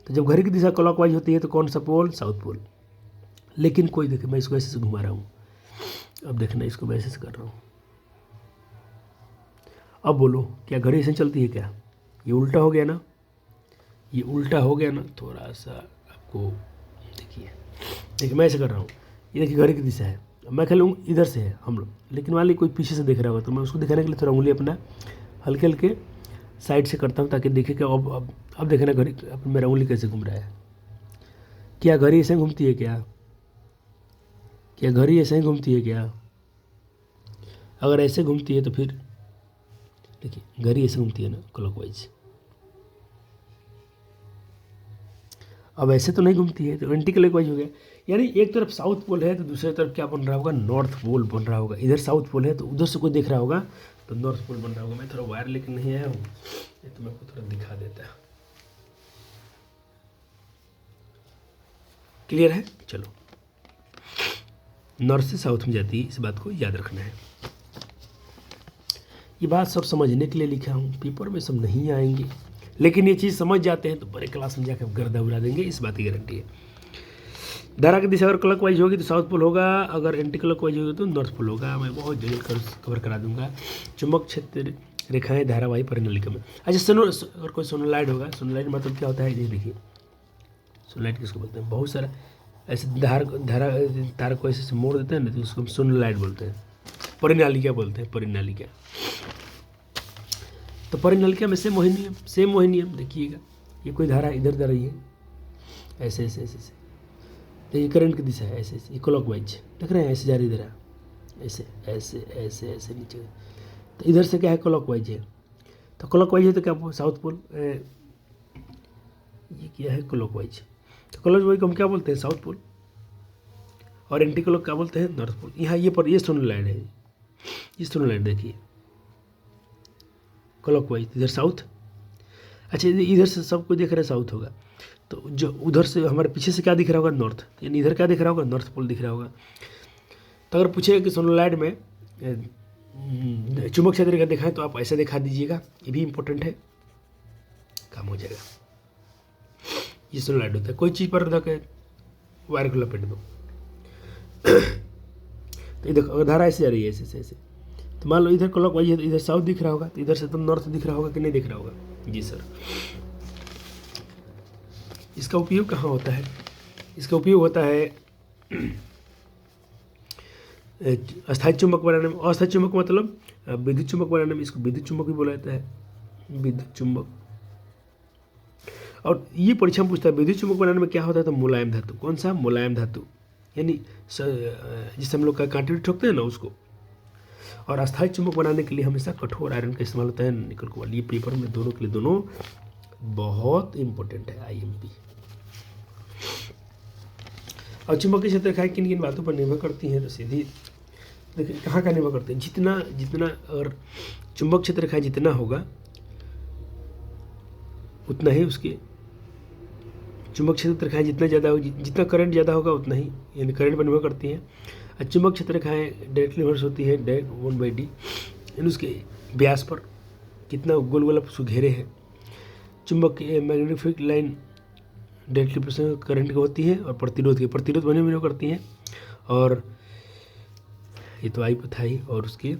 Speaker 1: तो जब घड़ी की दिशा क्लॉकवाइज होती है तो कौन सा पोल? South pole. लेकिन कोई देखे, मैं इसको ऐसे से घुमा रहा हूँ, अब देखना इसको मैं ऐसे से कर रहा हूँ। अब बोलो क्या घड़ी ऐसे चलती है क्या? ये उल्टा हो गया ना, ये उल्टा हो गया ना। थोड़ा सा आपको देखिए मैं ऐसे कर रहा हूँ, ये देखिए घड़ी की दिशा है, मैं खेलूँ इधर से है हम लोग, लेकिन मान ली कोई पीछे से देख रहा होगा, तो मैं उसको दिखाने के लिए थोड़ा उंगली अपना हल्के हल्के साइड से करता हूँ, ताकि देखे कि अब देखना घड़ी, अब मेरा उंगली कैसे घूम रहा है। क्या घड़ी ऐसे घूमती है क्या? क्या घड़ी ऐसे ही घूमती है क्या? अगर ऐसे घूमती है तो फिर देखिए घड़ी ऐसे घूमती है ना, क्लॉकवाइज। अब ऐसे तो नहीं घूमती है, तो एंटी क्लॉकवाइज हो गया। यानी एक तरफ साउथ पोल है तो दूसरी तरफ क्या बन रहा होगा? नॉर्थ पोल बन रहा होगा। इधर साउथ पोल है तो उधर से कोई देख रहा होगा तो नॉर्थ पोल बन रहा होगा। मैं थोड़ा वायर लेकर नहीं आया हूँ, ये तो मैं आपको थोड़ा दिखा देता। क्लियर है? चलो, नॉर्थ से साउथ में जाती है, इस बात को याद रखना है। ये बात सब समझने के लिए लिखा हूँ, पेपर में सब नहीं आएंगे, लेकिन ये चीज़ समझ जाते हैं तो बड़े क्लास में जाकर गर्दा उड़ा देंगे, इस बात की गारंटी है। धारा की दिशा अगर क्लॉकवाइज होगी तो साउथ पोल होगा, अगर एंटी क्लॉकवाइज होगी तो नॉर्थ पोल होगा। मैं बहुत जल्द कवर करा दूंगा। चुंबक क्षेत्र रेखाएं धारावाही परिनलिका में। अच्छा सोनो, और कोई सोनोलाइड होगा, सोनोलाइड मतलब क्या होता है ये देखिए, सोनोलाइड किसको बोलते हैं, बहुत सारा ऐसे तार को ऐसे मोड़ देते हैं ना, तो उसको हम सोनोलाइड बोलते हैं, परिनालिका बोलते हैं, परिनालिका। तो परिनालिका में सेम वही नियम देखिएगा, ये कोई धारा इधर जा रही है ऐसे ऐसे ऐसे ऐसे, तो ये करंट की दिशा है ऐसे ऐसे, क्लॉकवाइज देख रहे हैं, ऐसे जा रही धारा ऐसे ऐसे ऐसे ऐसे नीचे, तो इधर से क्या है क्लॉकवाइज है, तो क्लॉकवाइज है तो क्या साउथ पोल, ये क्या है क्लॉकवाइज, तो क्लॉकवाइज को हम क्या बोलते हैं साउथ पोल, और एंटी क्लॉक क्या बोलते हैं नॉर्थ पोल। यहाँ ये पर ये सोनोलाइड है, ये सोनोलाइड देखिए क्लॉकवाइज, इधर साउथ। अच्छा इधर से सब कुछ देख रहे हैं साउथ होगा, तो जो उधर से हमारे पीछे से क्या दिख रहा होगा नॉर्थ, यानी इधर क्या दिख रहा होगा नॉर्थ पोल दिख रहा होगा। तो अगर पूछेगा कि सोनोलाइड में चुंबक क्षेत्र का दिखाएं तो आप ऐसा दिखा दीजिएगा, ये भी इंपॉर्टेंट है, काम हो जाएगा। ये सोनोलाइड होता है, कोई चीज़ पर रख वायर को लपेट दो तो इधर अगर धारा ऐसे जा रही है ऐसे ऐसे ऐसे, तो मान लो इधर क्लॉकवाइज है तो इधर साउथ दिख रहा होगा, तो इधर से तो नॉर्थ दिख रहा होगा कि नहीं दिख रहा होगा। जी सर। इसका उपयोग कहाँ होता है, इसका उपयोग होता है अस्थायी चुंबक बनाने में। अस्थायी चुंबक मतलब विद्युत चुंबक बनाने में, इसको विद्युत चुंबक भी बोला जाता है, विद्युत चुंबक। और ये परीक्षा में पूछता है विद्युत चुंबक बनाने में क्या होता है, तो मुलायम धातु। कौन सा मुलायम धातु, यानी जिससे हम लोग का कांटे ठोकते हैं ना उसको। और अस्थायी चुंबक बनाने के लिए हमेशा कठोर आयरन का इस्तेमाल होता है, निकल कोबाल्ट। ये पेपर में दोनों के लिए दोनों बहुत इंपॉर्टेंट है, IMP। और चुंबकीय क्षेत्र रेखाएं किन किन बातों पर निर्भर करती हैं, तो सीधी देखिए कहाँ का निर्भर करते हैं, जितना जितना और चुंबक क्षेत्र रेखाएं जितना होगा उतना ही उसके चुंबक क्षेत्र रेखाएं जितना ज़्यादा होगी, जितना करंट ज़्यादा होगा उतना ही, यानी करंट पर निर्भर करती हैं। और चुंबक क्षेत्र रेखाएं डायरेक्टली इन्वर्स होती है, डायरेक्ट 1/d, यानी उसके व्यास पर कितना गोल गोल उसको घेरे हैं। चुंबक magnetic field line directly proportional current की होती है, और प्रतिरोध बने निर्भर करती हैं। और ये तो आई था ही, और उसके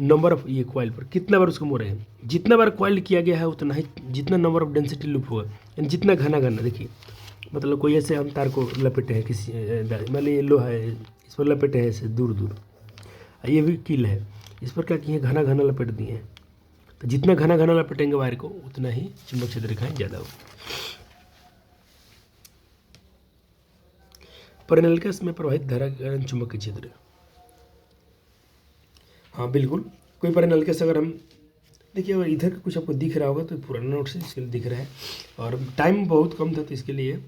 Speaker 1: नंबर ऑफ ये कॉइल पर कितना बार उसको मोड़े हैं, जितना बार कॉइल किया गया है उतना ही, जितना नंबर ऑफ डेंसिटी लूप होगा, यानी जितना घना देखिए, मतलब कोई ऐसे हम तार को लपेटे हैं किसी, मान लीजिए लोहा है, इस पर लपेटे हैं ऐसे दूर दूर, ये भी कील है, इस पर क्या किए घना लपेट दिए हैं, तो जितना घना लपेटेंगे वायर को उतना ही चुंबक क्षेत्र रेखाएं ज़्यादा होगी। परिनलिका में प्रवाहित धारा के कारण चुंबकीय क्षेत्र, हाँ बिल्कुल, कोई परिनलिका से अगर हम देखिए, अगर इधर का कुछ आपको दिख रहा होगा तो पुराना नोट्स इसके लिए दिख रहा है, और टाइम बहुत कम था तो इसके लिए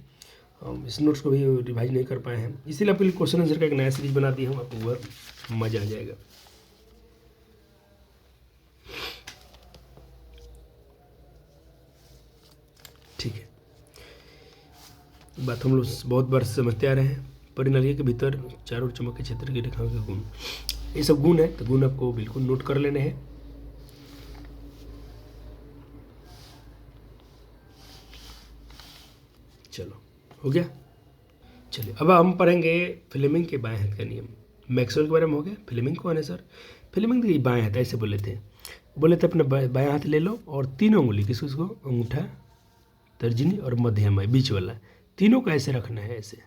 Speaker 1: इस नोट्स को भी रिवाइज नहीं कर पाए हैं, इसीलिए आपके लिए क्वेश्चन आंसर का एक नया सीरीज बना दिया हूँ, आपको वह मजा आ जाएगा। ठीक है, बात हम लोग बहुत बार समझते आ रहे हैं। परिनलिका के भीतर चारों चुंबकीय क्षेत्र की रेखाओं के गुण, ये सब गुण है, तो गुण आपको बिल्कुल नोट कर लेने हैं। चलो हो गया, चलिए अब हम पढ़ेंगे फ्लेमिंग के बाएं हाथ का नियम। मैक्सवेल के बारे में हो गया, फ्लेमिंग कौन है सर, फ्लेमिंग देखिए बाएं हाथ ऐसे बोले थे अपना बाएं हाथ ले लो, और तीनों उंगली किसको, अंगूठा, तर्जनी और मध्यम है बीच वाला, तीनों को ऐसे रखना है, ऐसे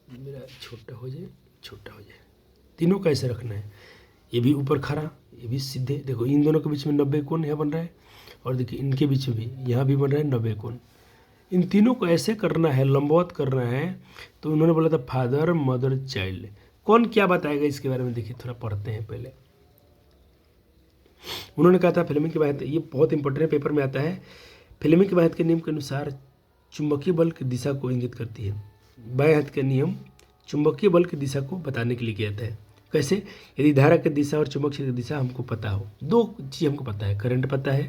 Speaker 1: मेरा छोटा हो जाए, तीनों को ऐसे रखना है, ये भी ऊपर खड़ा, ये भी सीधे। देखो इन दोनों के बीच में 90 कोण यहाँ बन रहा है, और देखिए इनके बीच में भी यहाँ भी बन रहा है 90 कोण। इन तीनों को ऐसे करना है, लंबवत करना है। तो उन्होंने बोला था फादर मदर चाइल्ड, कौन क्या बताएगा इसके बारे में, देखिए थोड़ा पढ़ते हैं पहले। उन्होंने कहा था फ्लेमिंग के बायत, ये बहुत इंपॉर्टेंट है, पेपर में आता है। फ्लेमिंग के बायत के नियम के अनुसार चुंबकीय बल की दिशा को इंगित करती है। बाएं हाथ का नियम चुंबकीय बल की दिशा को बताने के लिए किया जाता है। कैसे, यदि धारा की दिशा और चुंबक क्षेत्र की दिशा हमको पता हो, दो चीज़ हमको पता है, करंट पता है,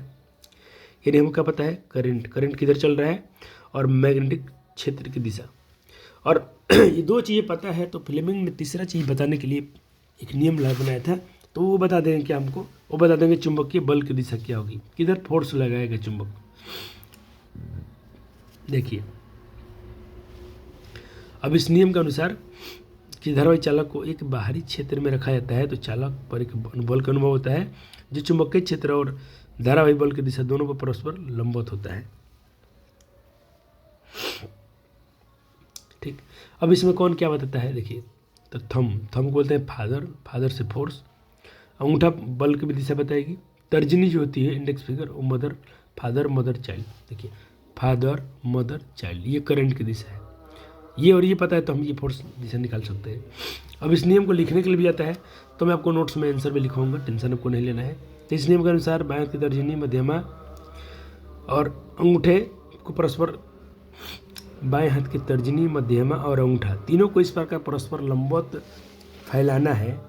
Speaker 1: यानी हमको क्या पता है, करंट किधर चल रहा है, और मैग्नेटिक क्षेत्र की दिशा, और ये दो चीज़ें पता है। तो फ्लेमिंग ने तीसरा चीज़ बताने के लिए एक नियम बनाया था, तो वो बता देंगे क्या हमको, वो बता देंगे चुंबकीय बल की दिशा क्या होगी, किधर फोर्स लगाएगा चुंबक। देखिए अब इस नियम के अनुसार कि धारावाही चालक को एक बाहरी क्षेत्र में रखा जाता है तो चालक पर एक बल का अनुभव होता है जो चुंबकीय क्षेत्र और धारावाही बल की दिशा दोनों पर परस्पर लंबवत होता है। ठीक, अब इसमें कौन क्या बताता है देखिए, तो थंब बोलते हैं फादर से फोर्स, अंगूठा बल की भी दिशा बताएगी, तर्जनी जो होती है इंडेक्स फिंगर वो मदर चाइल्ड, देखिए फादर मदर चाइल्ड ये करंट की दिशा है, ये और ये पता है तो हम ये फोर्स दिशा निकाल सकते हैं। अब इस नियम को लिखने के लिए भी आता है तो मैं आपको नोट्स में आंसर भी लिखवाऊंगा, टेंशन आपको नहीं लेना है। तो इस नियम के अनुसार बाएं हाथ की तर्जनी मध्यमा और अंगूठे को परस्पर, बाएं हाथ की तर्जनी मध्यमा और अंगूठा तीनों को इस प्रकार परस्पर लंबवत फैलाना है,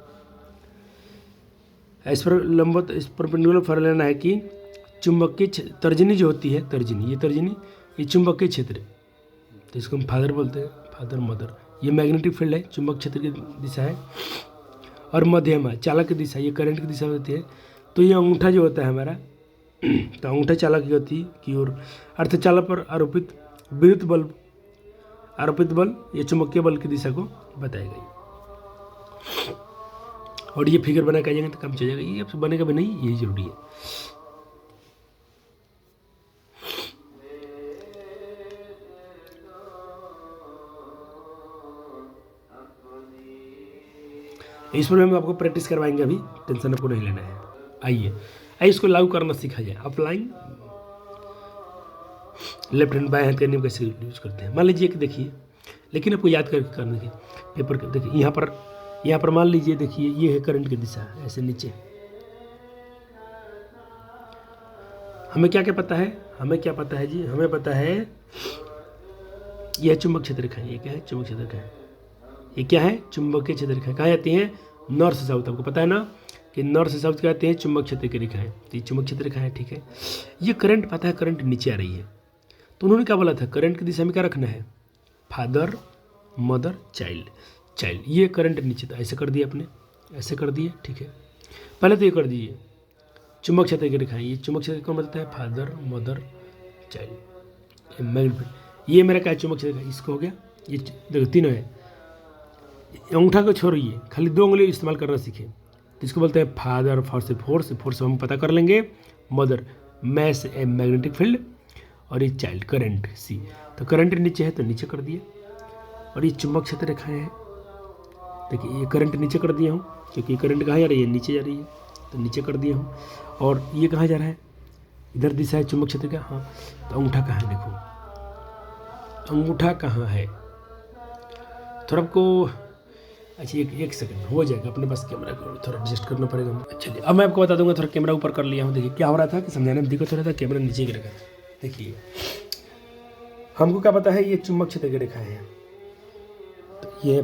Speaker 1: इस पर लंबवत इस परपेंडिकुलर फैलाना है कि चुंबकीय तर्जनी जो होती है, तर्जनी ये चुंबकीय क्षेत्र, तो इसको हम फादर बोलते हैं, फादर मदर, ये मैग्नेटिक फील्ड है, चुंबक क्षेत्र की दिशा है, और मध्यमा चालक की दिशा, ये करंट की दिशा होती है। तो ये अंगूठा जो होता है हमारा तो अंगूठा चालक की होती की ओर अर्धचालक पर आरोपित बल ये चुंबकीय बल की दिशा को बताएगा। और ये फिगर बना के जाएंगे तो काम चल जाएगा, ये अब बनेगा भी नहीं, यही जरूरी है। इस पर हम आपको प्रैक्टिस करवाएंगे, अभी टेंशन आपको नहीं लेना है। आइए इसको लागू करना सीखा जाए। अप्लाइंग लेफ्ट हैंड बाएं हाथ का नियम कैसे यूज करते हैं। मान लीजिए कि देखिए, लेकिन आपको याद करके करने के पेपर के देखिए, यहाँ पर मान लीजिए देखिए ये है करंट की दिशा, ऐसे नीचे। हमें क्या पता है, जी, हमें पता है यह चुंबक क्षेत्र रेखा है। ये क्या है, चुंबक क्षेत्र रेखा है। ये क्या है, चुंबकीय क्षेत्र रेखा। कहाँ जाती हैं, नॉर्थ से साउथ। आपको पता है ना कि नॉर्थ से साउथ क्या आती है, चुंबक क्षेत्र की रेखा है। तो ये चुंबक क्षेत्र रेखा है, ठीक है। ये करंट पता है, करंट नीचे आ रही है, तो उन्होंने क्या बोला था, करंट की दिशा में क्या रखना है, फादर मदर चाइल्ड। ये करंट नीचे था, ऐसे कर दिया आपने, ऐसे कर दिए, ठीक है। पहले तो ये कर दीजिए चुंबक क्षेत्र की रेखा है। ये चुंबक क्षेत्र कौन बताता है, फादर मदर चाइल्ड। मैग्नेट ये मेरा क्या चुंबक क्षेत्र, इसको हो गया। ये देखो तीनों है, अंगूठा को छोड़िए, खाली 2 उंगली इस्तेमाल करना सीखें। तो इसको बोलते हैं फादर, फोर्स हम पता कर लेंगे, मदर मैस मैग्नेटिक फील्ड, और ये चाइल्ड करंट सी। तो करंट नीचे है तो नीचे कर दिए, और ये चुंबक क्षेत्र रेखाएं हैं। देखिए ये करंट नीचे कर दिया हूँ, क्योंकि करंट कहाँ जा रही है, नीचे जा रही है, तो नीचे कर दिया हूँ। और ये कहाँ जा रहा है, इधर दिशा है चुंबक क्षेत्र का। हाँ, तो अंगूठा कहाँ है, देखो अंगूठा कहाँ है। थोड़ा आपको अच्छा एक सेकंड हो जाएगा, अपने पास कैमरा को थोड़ा एडजस्ट करना पड़ेगा। चलिए अब मैं आपको बता दूंगा, थोड़ा कैमरा ऊपर कर लिया हूँ। देखिए क्या हो रहा था कि समझाने में दिक्कत हो रहा था, कैमरा नीचे गिर गया। देखिए हमको क्या पता है, ये चुंबक क्षेत्र की रेखा है, तो ये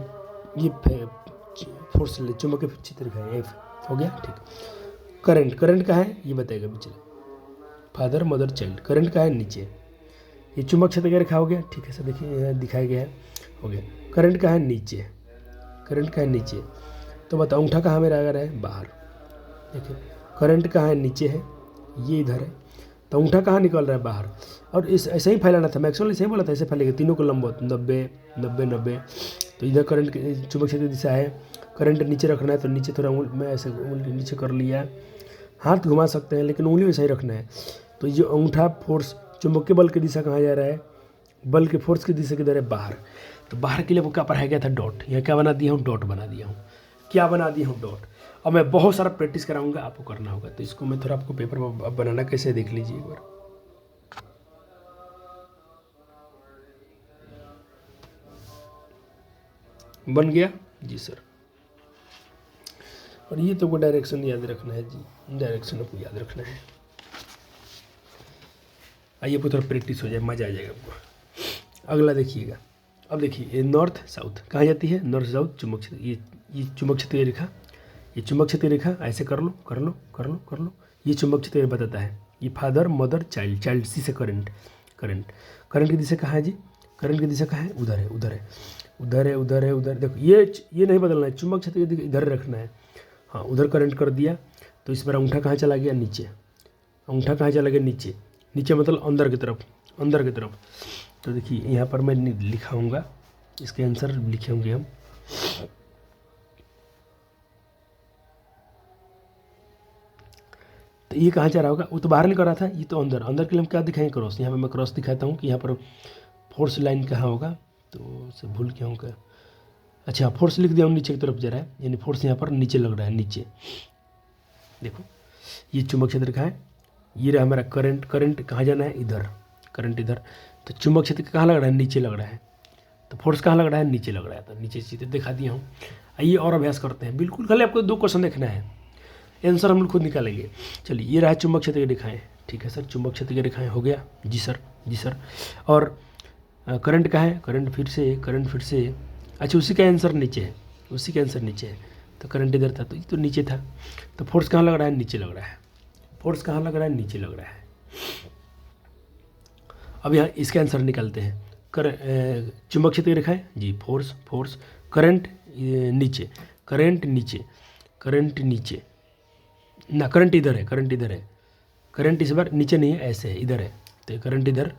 Speaker 1: फोर्स चुंबक क्षेत्र रेखा है, हो गया, ठीक। करंट का है ये बताएगा पीछे, फादर मदर चाइल्ड। करंट का है नीचे, ये चुंबक क्षेत्र की रेखा हो गया, ठीक है सर। देखिए दिखाया गया है, हो गया। करंट का है नीचे, तो बताओ अंगूठा कहाँ मेरा आ रहा है, बाहर। देखिए करंट कहाँ है, नीचे है, ये इधर है, तो अंगूठा कहाँ निकल रहा है, बाहर। और इस ऐसे ही फैलाना था, मैक्सवेल ऐसे ही बोला था, ऐसे फैलेगा तीनों को लंबवत 90। तो इधर करंट चुंबक क्षेत्र की दिशा है, करंट नीचे रखना है तो नीचे थोड़ा मैं ऐसे उंगली नीचे कर लिया, हाथ घुमा सकते हैं लेकिन उंगली वैसे ही रखना है। तो ये अंगूठा फोर्स चुंबकीय बल की दिशा कहाँ जा रहा है, बल के फोर्स की दिशा किधर है, बाहर। तो बाहर के लिए वो क्या पढ़ाया गया था, डॉट। यहाँ क्या बना दिया हूँ, डॉट बना दिया हूँ। क्या बना दिया हूँ, डॉट। अब मैं बहुत सारा प्रैक्टिस कराऊंगा, आपको करना होगा। तो इसको मैं थोड़ा आपको पेपर पर बनाना कैसे देख लीजिए एक बार। बन गया जी सर। और ये तो डायरेक्शन याद रखना है जी, डायरेक्शन आपको याद रखना है। आइए थोड़ा प्रैक्टिस हो जाए, मजा आ जाएगा आपको। अगला देखिएगा, अब देखिए ये नॉर्थ साउथ कहाँ जाती है, नॉर्थ साउथ चुंबक क्षेत्र। ये चुंबक क्षेत्र रेखा, ये चुंबक क्षेत्र रेखा ऐसे कर लो। ये चुंबक क्षेत्र बताता है, ये फादर मदर चाइल्ड सी से करंट की दिशा कहाँ है जी, करंट की दिशा कहाँ है, उधर है। देखो ये नहीं बदलना है, चुंबक क्षेत्र इधर रखना है। हाँ उधर करंट कर दिया, तो इस पर अंगूठा कहाँ चला गया, नीचे। नीचे मतलब अंदर की तरफ। तो देखिए यहाँ पर मैं लिखाऊंगा, इसके आंसर लिखे होंगे हम। ये कहाँ जा रहा होगा, वो तो बाहर निकल रहा था, ये तो अंदर, अंदर के लिए हम क्या दिखाएंगे, क्रॉस। यहाँ पे मैं क्रॉस दिखाता हूँ कि यहाँ पर फोर्स लाइन कहाँ होगा, तो उसे भूल गया हूँ क्या, अच्छा फोर्स लिख दिया हूँ, नीचे की तरफ जा रहा है, यानी फोर्स यहाँ पर नीचे लग रहा है, नीचे देखो ये चुंबक क्षेत्र कहाँ है, ये रहा हमारा करंट, करंट कहाँ जाना है, इधर, करंट इधर, तो चुंबक क्षेत्र कहाँ लग रहा है, नीचे लग रहा है, तो फोर्स कहाँ लग रहा है, नीचे लग रहा है, तो नीचे सीधे दिखा दिया हूँ। आइए और अभ्यास करते हैं, बिल्कुल खाली आपको 2 क्वेश्चन देखना है, आंसर हम लोग खुद निकालेंगे। चलिए ये रहा चुंबक क्षेत्र की रेखाएं, ठीक है सर, चुंबक क्षेत्र की रेखाएं हो गया, जी सर, जी सर। और करंट कहाँ है, करंट फिर से, करंट फिर से, अच्छा उसी का आंसर नीचे है, उसी का आंसर नीचे है, तो करंट इधर था तो ये तो नीचे था, तो फोर्स कहाँ लग रहा है, नीचे लग रहा है, फोर्स कहाँ लग रहा है, नीचे लग रहा है। अब यहाँ इसका आंसर निकालते हैं, चुंबक क्षेत्र की रेखाएं जी, फोर्स, फोर्स, करंट नीचे, करंट नीचे, करंट नीचे ना, करंट इधर है, करंट इधर है, करंट इस बार नीचे नहीं है, ऐसे है, इधर है, तो करंट इधर,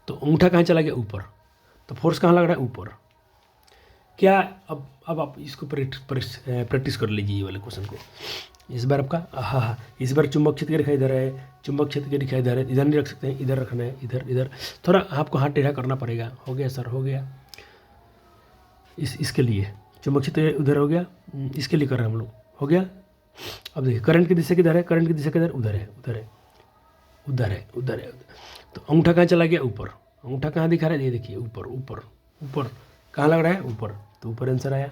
Speaker 1: तो अंगूठा कहाँ चला गया, ऊपर, तो फोर्स कहाँ लग रहा है, ऊपर। क्या अब आप इसको प्रैक्टिस कर लीजिए ये वाले क्वेश्चन को। इस बार आपका हाँ, इस बार चुंबक क्षेत्र की रेखा इधर है, चुंबक क्षेत्र की रेखा इधर है, इधर नहीं रख सकते हैं, इधर रखना है, इधर, इधर थोड़ा आपको हाथ टेढ़ा करना पड़ेगा। हो गया सर, हो गया। इसके लिए चुंबक क्षेत्र उधर हो गया, इसके लिए कर रहे हैं हम लोग, हो गया। अब देखिए करंट की दिशा किधर है, करंट की दिशा किधर, उधर है, उधर है, उधर है, उधर है, तो अंगूठा कहाँ चला गया, ऊपर, अंगूठा कहाँ दिखा रहा है, ये देखिए ऊपर, ऊपर, ऊपर कहाँ लग रहा है, ऊपर, तो ऊपर आंसर आया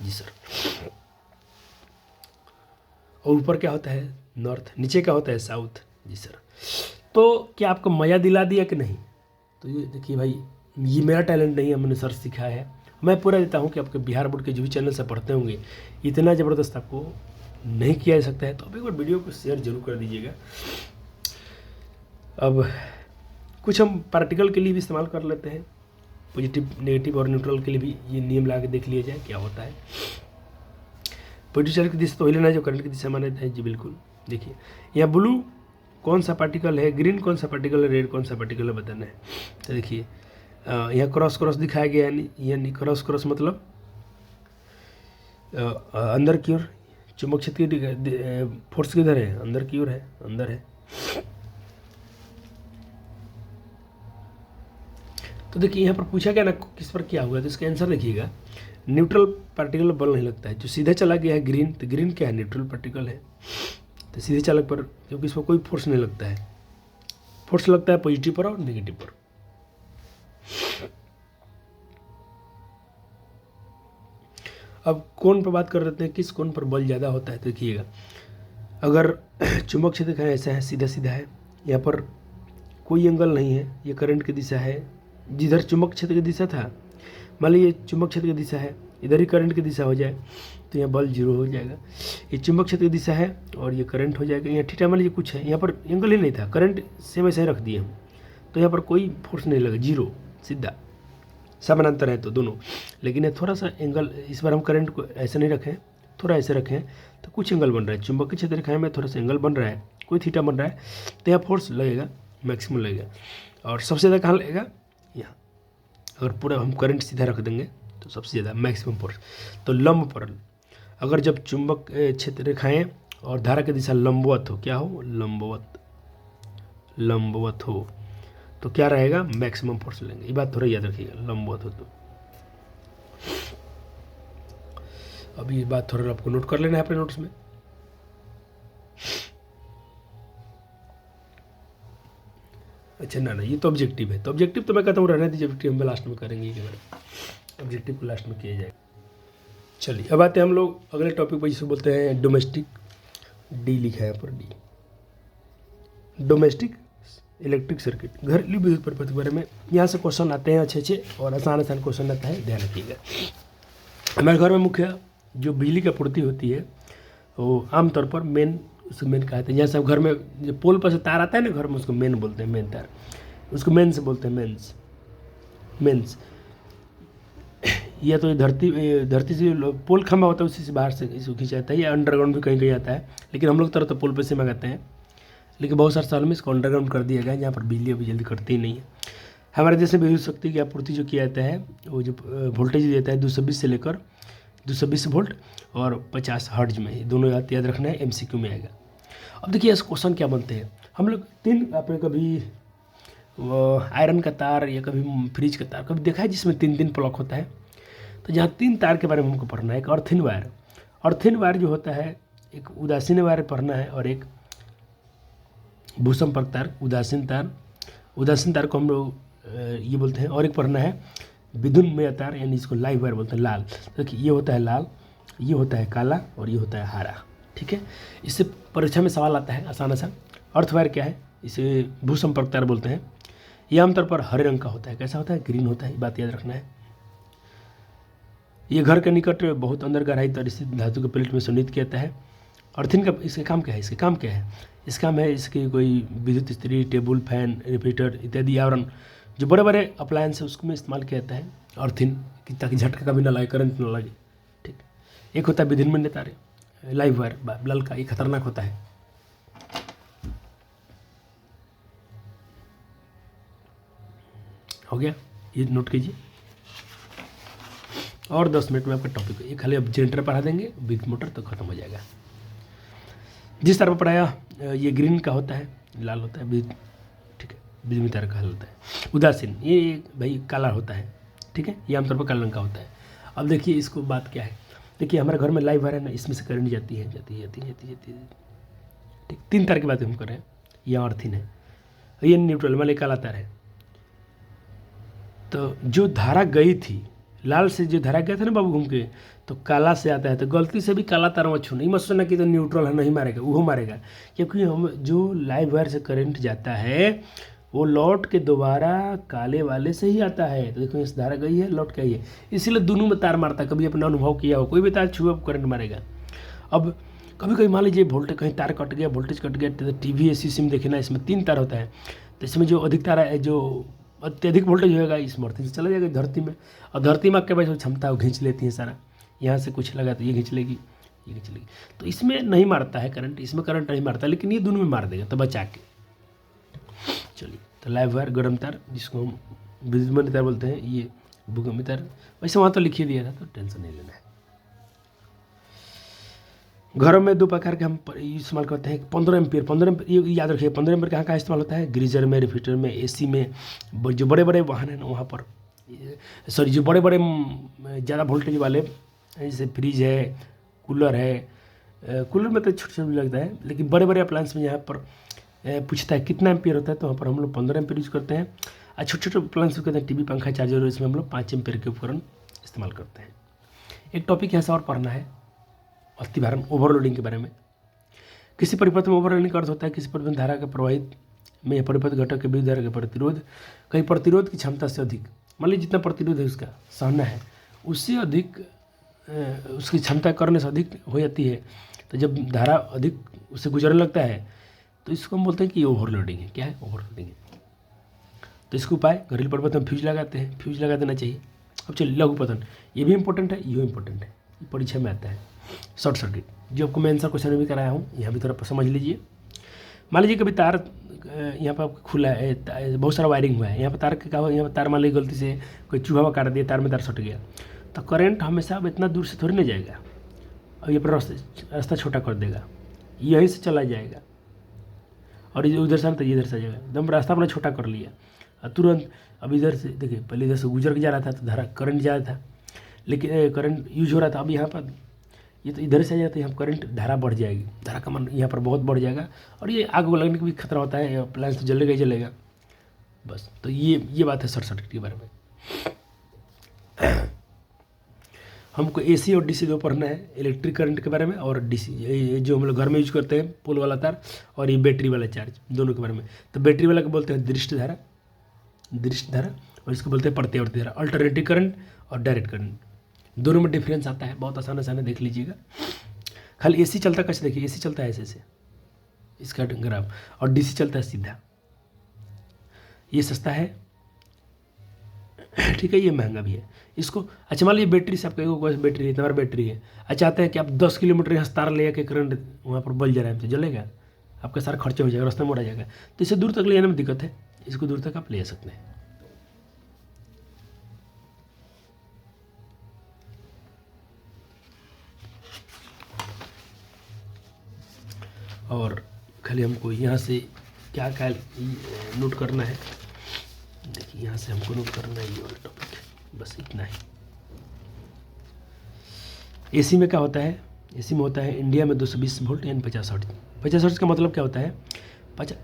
Speaker 1: जी सर। और ऊपर क्या होता है, नॉर्थ, नीचे क्या होता है, साउथ जी सर। तो क्या आपको मज़ा दिला दिया कि नहीं, तो ये देखिए भाई, ये मेरा टैलेंट नहीं है, मैंने सर सिखाया है, मैं पूरा देता हूँ कि आपके बिहार बोर्ड के जो भी चैनल से पढ़ते होंगे, इतना ज़बरदस्त आपको नहीं किया जा सकता है, तो आप एक बार वीडियो को शेयर जरूर कर दीजिएगा। अब कुछ हम पार्टिकल के लिए भी इस्तेमाल कर लेते हैं, पॉजिटिव, नेगेटिव और न्यूट्रल के लिए भी ये नियम ला के देख लिया जाए क्या होता है। पॉजिटिव चार्ज की दिशा तो लेना जो करंट की दिशा माने हैं जी, बिल्कुल। देखिए यहाँ ब्लू कौन सा पार्टिकल है, ग्रीन कौन सा पार्टिकल है, रेड कौन सा पार्टिकल है, बताना है। तो देखिए यहाँ क्रॉस क्रॉस दिखाया गया, यानी क्रॉस क्रॉस मतलब अंदर की ओर, चुंबक क्षेत्र की फोर्स किधर है, अंदर की ओर है, अंदर है। तो देखिए यहाँ पर पूछा गया ना किस पर क्या हुआ, तो इसका आंसर देखिएगा, न्यूट्रल पार्टिकल बल नहीं लगता है, जो सीधा चला गया है ग्रीन, तो ग्रीन क्या है, न्यूट्रल पार्टिकल है, तो सीधे चालक पर, क्योंकि इसमें कोई फोर्स नहीं लगता है, फोर्स लगता है पॉजिटिव पर और नेगेटिव पर। अब कोण पर बात कर लेते हैं, किस कोण पर बल ज़्यादा होता है, तो देखिएगा अगर चुंबक क्षेत्र का ऐसा है, सीधा सीधा है, यहाँ पर कोई एंगल नहीं है, ये करंट की दिशा है, जिधर चुंबक क्षेत्र की दिशा था, मान लीजिए चुंबक क्षेत्र की दिशा है, इधर ही करंट की दिशा हो जाए तो यहाँ बल 0 हो जाएगा। ये चुंबक क्षेत्र की दिशा है और ये करंट हो जाएगा, यहाँ थीटा मान लीजिए कुछ है, यहाँ पर एंगल ही नहीं था, करंट सेम ऐसे ही रख दिए हम, तो यहाँ पर कोई फोर्स नहीं लगा, 0 सीधा, समानांतर है तो दोनों। लेकिन ये थोड़ा सा एंगल, इस बार हम करंट को ऐसे नहीं रखें, थोड़ा ऐसे रखें, तो कुछ एंगल बन रहा है, चुंबकीय क्षेत्र रेखाएं में थोड़ा सा एंगल बन रहा है, कोई थीटा बन रहा है, तो यहाँ फोर्स लगेगा, मैक्सिमम लगेगा। और सबसे ज़्यादा कहाँ लगेगा, यहाँ। अगर पूरा हम करंट सीधा रख देंगे तो सबसे ज़्यादा मैक्सिमम फोर्स, तो लंब पर, अगर जब चुंबक क्षेत्र रेखाएं और धारा की दिशा लंबवत हो, क्या हो, लंबवत, लंबवत हो, तो क्या रहेगा, मैक्सिमम फोर्स लेंगे, ये बात थोड़ा याद रखिएगा, लंबवत हो तो। अब ये बात थोड़ा आपको नोट कर लेना है अपने नोट्स में। अच्छा ना ये तो ऑब्जेक्टिव है, तो ऑब्जेक्टिव तो मैं कहता हूँ रहने दीजिए, ऑब्जेक्टिव हम लास्ट में करेंगे, ऑब्जेक्टिव को लास्ट में किया जाएगा। चलिए अब आते हैं हम लोग अगले टॉपिक पर, जिसे बोलते हैं डोमेस्टिक, डी लिखा है यहाँ पर, डी, डोमेस्टिक इलेक्ट्रिक सर्किट, घरेलू विद्युत परिपथ के बारे में यहाँ से क्वेश्चन आते हैं, अच्छे अच्छे और आसान आसान क्वेश्चन आता है, ध्यान रखिएगा। हमारे घर में मुख्य जो बिजली की आपूर्ति होती है वो आमतौर पर मेन, उसको मेन कहते हैं। जैसे घर में जो पोल पर से तार आता है ना घर में, उसको मेन बोलते हैं, मेन तार, उसको मेन से बोलते हैं, मेंस, मेंस। या तो धरती से पोल खंभा होता है, उसी से बाहर से इसको खींचा जाता है, या अंडरग्राउंड भी कहीं कहीं आता है, लेकिन हम लोग तरह तो पोल पर से मंगाते हैं, लेकिन बहुत सारे सालों में इसको अंडरग्राउंड कर दिया गया है, जहाँ पर बिजली अभी जल्दी कटती ही नहीं है। हमारे देश में विद्युत शक्ति की आपूर्ति जो किया जाता है, वो जो वोल्टेज देता है 220 से लेकर 220 वोल्ट और 50 हर्ट्ज में, दोनों याद रखना है, MCQ में आएगा। अब देखिए इस क्वेश्चन क्या बनते हैं, हम लोग तीन, आपने कभी वो आयरन का तार या कभी फ्रिज का तार कभी देखा है जिसमें 3 प्लग होता है? तो जहाँ 3 तार के बारे में हमको पढ़ना है, एक अर्थिन वायर, अर्थिन वायर जो होता है, एक उदासीन वायर पढ़ना है और एक भूसंपर्क तार, उदासीन तार को हम लोग ये बोलते हैं, और एक पढ़ना है विद्युन्मय तार, यानी इसको लाइव वायर बोलते हैं, लाल। तो देखिए ये होता है लाल, ये होता है काला और ये होता है हरा, ठीक है। इससे परीक्षा में सवाल आता है आसान सा। अर्थ वायर क्या है? इसे भूसंपर्क तार बोलते हैं। ये आमतौर पर हरे रंग का होता है। कैसा होता है? ग्रीन होता है, ये बात याद रखना है। ये घर के निकट बहुत अंदर गहराई तर स्थित धातु के प्लेट में सुनित किया जाता है। अर्थिन का इसके काम क्या है? इसके काम क्या है? इसका काम है इसकी कोई विद्युत इस्त्री, टेबल फैन, रेफ्रिजरेटर इत्यादि आवरण जो बड़े बड़े अप्लायंस है उसमें इस्तेमाल किया जाता है अर्थिन, कि ताकि झटका कभी ना लगे, करंट ना लगे, ठीक। एक होता है विद्युन्मय तार, लाइव वायर, बल्ब का, ये खतरनाक होता है। हो गया, ये नोट कीजिए। और 10 मिनट में आपका टॉपिक, ये खाली अब जनरेटर पढ़ा देंगे, विद्युत मोटर तो खत्म हो जाएगा। जिस तरह पर पढ़ाया, ये ग्रीन का होता है, लाल होता है विद्युत, ठीक है, बिजली तार का हल होता है। उदासीन ये भाई काला होता है, ठीक है, ये आमतौर पर काले रंग का होता है। अब देखिए इसको बात क्या है, देखिए हमारे घर में लाइव वायर है ना, इसमें से करंट जाती है, ठीक। 3 तार की बात हम कर रहे हैं, यह अर्थिन है, ये न्यूट्रल वाले काला तार है। तो जो धारा गई थी, लाल से जो धारा गया था ना बाबू घूम के, तो काला से आता है, तो गलती से भी काला तार मत छूना, मत सोचना कि तो न्यूट्रल है, नहीं मारेगा, वो मारेगा। क्योंकि हम जो लाइव वायर से करंट जाता है वो लौट के दोबारा काले वाले से ही आता है। तो देखो इस धारा गई है, लौट के आई है, इसीलिए दोनों में तार मारता है। कभी अपना अनुभव किया हो, कोई भी तार छुए करंट मारेगा। अब कभी कभी मान लीजिए वोल्टेज कहीं तार कट गया, वोल्टेज कट गया, तो टीवी एसी सिम देखे ना, इसमें 3 तार होता है, तो इसमें जो अधिक तार है, जो अत्यधिक वोल्टेज होगा इस मूर्ति से चला जाएगा धरती में, और धरती में आपके पास क्षमता वो खींच लेती है सारा, यहाँ से कुछ लगा तो ये खींच लेगी, ये खींच लेगी। तो इसमें नहीं मारता है करंट, इसमें करंट नहीं मारता, लेकिन ये दोनों में मार देगा, तो बचा के। चलिए, तो लाइव वायर, गर्म तार, जिसको हम विद्युन्मय तार बोलते हैं, ये भूकंपी तार, वैसे वहाँ तो लिख ही दिया था, तो टेंशन नहीं लेना है। घरों में 2 प्रकार के हम इस्तेमाल करते हैं, 15 एम्पियर, 15 एम्पियर, ये याद रखिए, 15 एम्पियर कहाँ इस्तेमाल होता है? गीजर में, रेफ्रिजरेटर में, एसी में, जो बड़े बड़े वाहन हैं ना वहाँ पर, सॉरी जो बड़े बड़े ज़्यादा वोल्टेज वाले, जैसे फ्रिज है, कूलर है, कूलर में तो छोटे छोटे लगता है, लेकिन बड़े बड़े अप्लायंस में यहाँ पर पूछता है कितना एम्पियर होता है, तो वहाँ पर हम लोग 15 एम्पियर यूज़ करते हैं। और छोटे छोटे अप्लायंस कहते हैं टीवी, पंखा, चार्जर, इसमें हम लोग 5 एम्पियर के उपकरण इस्तेमाल करते हैं। एक टॉपिक यहाँ से और पढ़ना है, अतिभारण, ओवरलोडिंग के बारे में। किसी परिपथ में ओवरलोडिंग का अर्थ होता है किसी परिपथ धारा के प्रवाहित में परिपथ घटक के विद्युत धारा के प्रतिरोध, कहीं प्रतिरोध की क्षमता से अधिक, मान लीजिए जितना प्रतिरोध है उसका सहना है, उससे अधिक उसकी क्षमता करने से अधिक हो जाती है, तो जब धारा अधिक उससे गुजरने लगता है तो इसको हम बोलते हैं कि ये ओवरलोडिंग है। क्या है? ओवरलोडिंग है। तो इसको उपाय, घरेलू परिपथ में फ्यूज लगाते हैं, फ्यूज लगा देना चाहिए। अब चलिए लघु पतन, ये भी इंपॉर्टेंट है, ये इंपॉर्टेंट है, ये परीक्षा में आता है। शॉर्ट सर्किट, जो आपको मैं आंसर क्वेश्चन में भी कराया हूँ, यहाँ भी थोड़ा समझ लीजिए। मान लीजिए कभी तार यहाँ पर खुला है, बहुत सारा वायरिंग हुआ है, यहाँ पर तार क्या हुआ, यहाँ पर तार मान लीजिए गलती से कोई चूहा हुआ काट दिया, तार में तार सट गया, तो करंट हमेशा अब इतना दूर से थोड़ी ना जाएगा, अब ये रास्ता छोटा कर देगा, यहीं से चला जाएगा, और ये उधर से तो ये इधर से जाएगा, एकदम रास्ता अपना छोटा कर लिया, और तुरंत अब इधर से देखिए, पहले इधर से गुजर के जा रहा था तो धारा करंट जा रहा था, लेकिन करंट यूज हो रहा था, अब यहाँ पर ये तो इधर से आ जाता है, यहाँ करंट धारा बढ़ जाएगी, धारा का मान यहाँ पर बहुत बढ़ जाएगा, और ये आग लगने का भी खतरा होता है, अप्लायंस तो जलेगा ही जलेगा। बस, तो ये बात है शॉर्ट सर्किट के बारे में। हमको एसी और डीसी दो पढ़ना है, इलेक्ट्रिक करंट के बारे में, और डीसी जो हम लोग घर में यूज करते हैं पोल वाला तार, और ये बैटरी वाला चार्ज, दोनों के बारे में। तो बैटरी वाला को बोलते हैं दृष्ट धारा, और इसको बोलते हैं प्रत्यावर्ती धारा, अल्टरनेटिव करंट और डायरेक्ट करंट, दोनों में डिफरेंस आता है, बहुत आसान है, देख लीजिएगा। खाली एसी चलता कैसे, देखिए एसी चलता है ऐसे इसका ग्राफ, और डीसी चलता है सीधा, ये सस्ता है, ठीक है, ये महंगा भी है। इसको अच्छा मान लीजिए बैटरी से, आपका एक बैटरी है, तुम्हारा बैटरी है, अच्छा चाहते हैं कि आप 10 किलोमीटर यहाँ तार ले जाके करंट वहाँ पर बल जा रहा है, तो जलेगा, आपका सारा खर्चा हो जाएगा, रास्ते में उड़ा जाएगा, तो इसे दूर तक ले जाने में दिक्कत है, इसको दूर तक आप ले जा सकते हैं। और खाली हमको यहाँ से क्या क्या नोट करना है, देखिए यहाँ से हमको नोट करना है ये वाला टॉपिक, बस इतना ही। एसी में क्या होता है, एसी में होता है इंडिया में 220 वोल्ट यानी 50 हर्ट्ज। 50 हर्ट्ज का मतलब क्या होता है,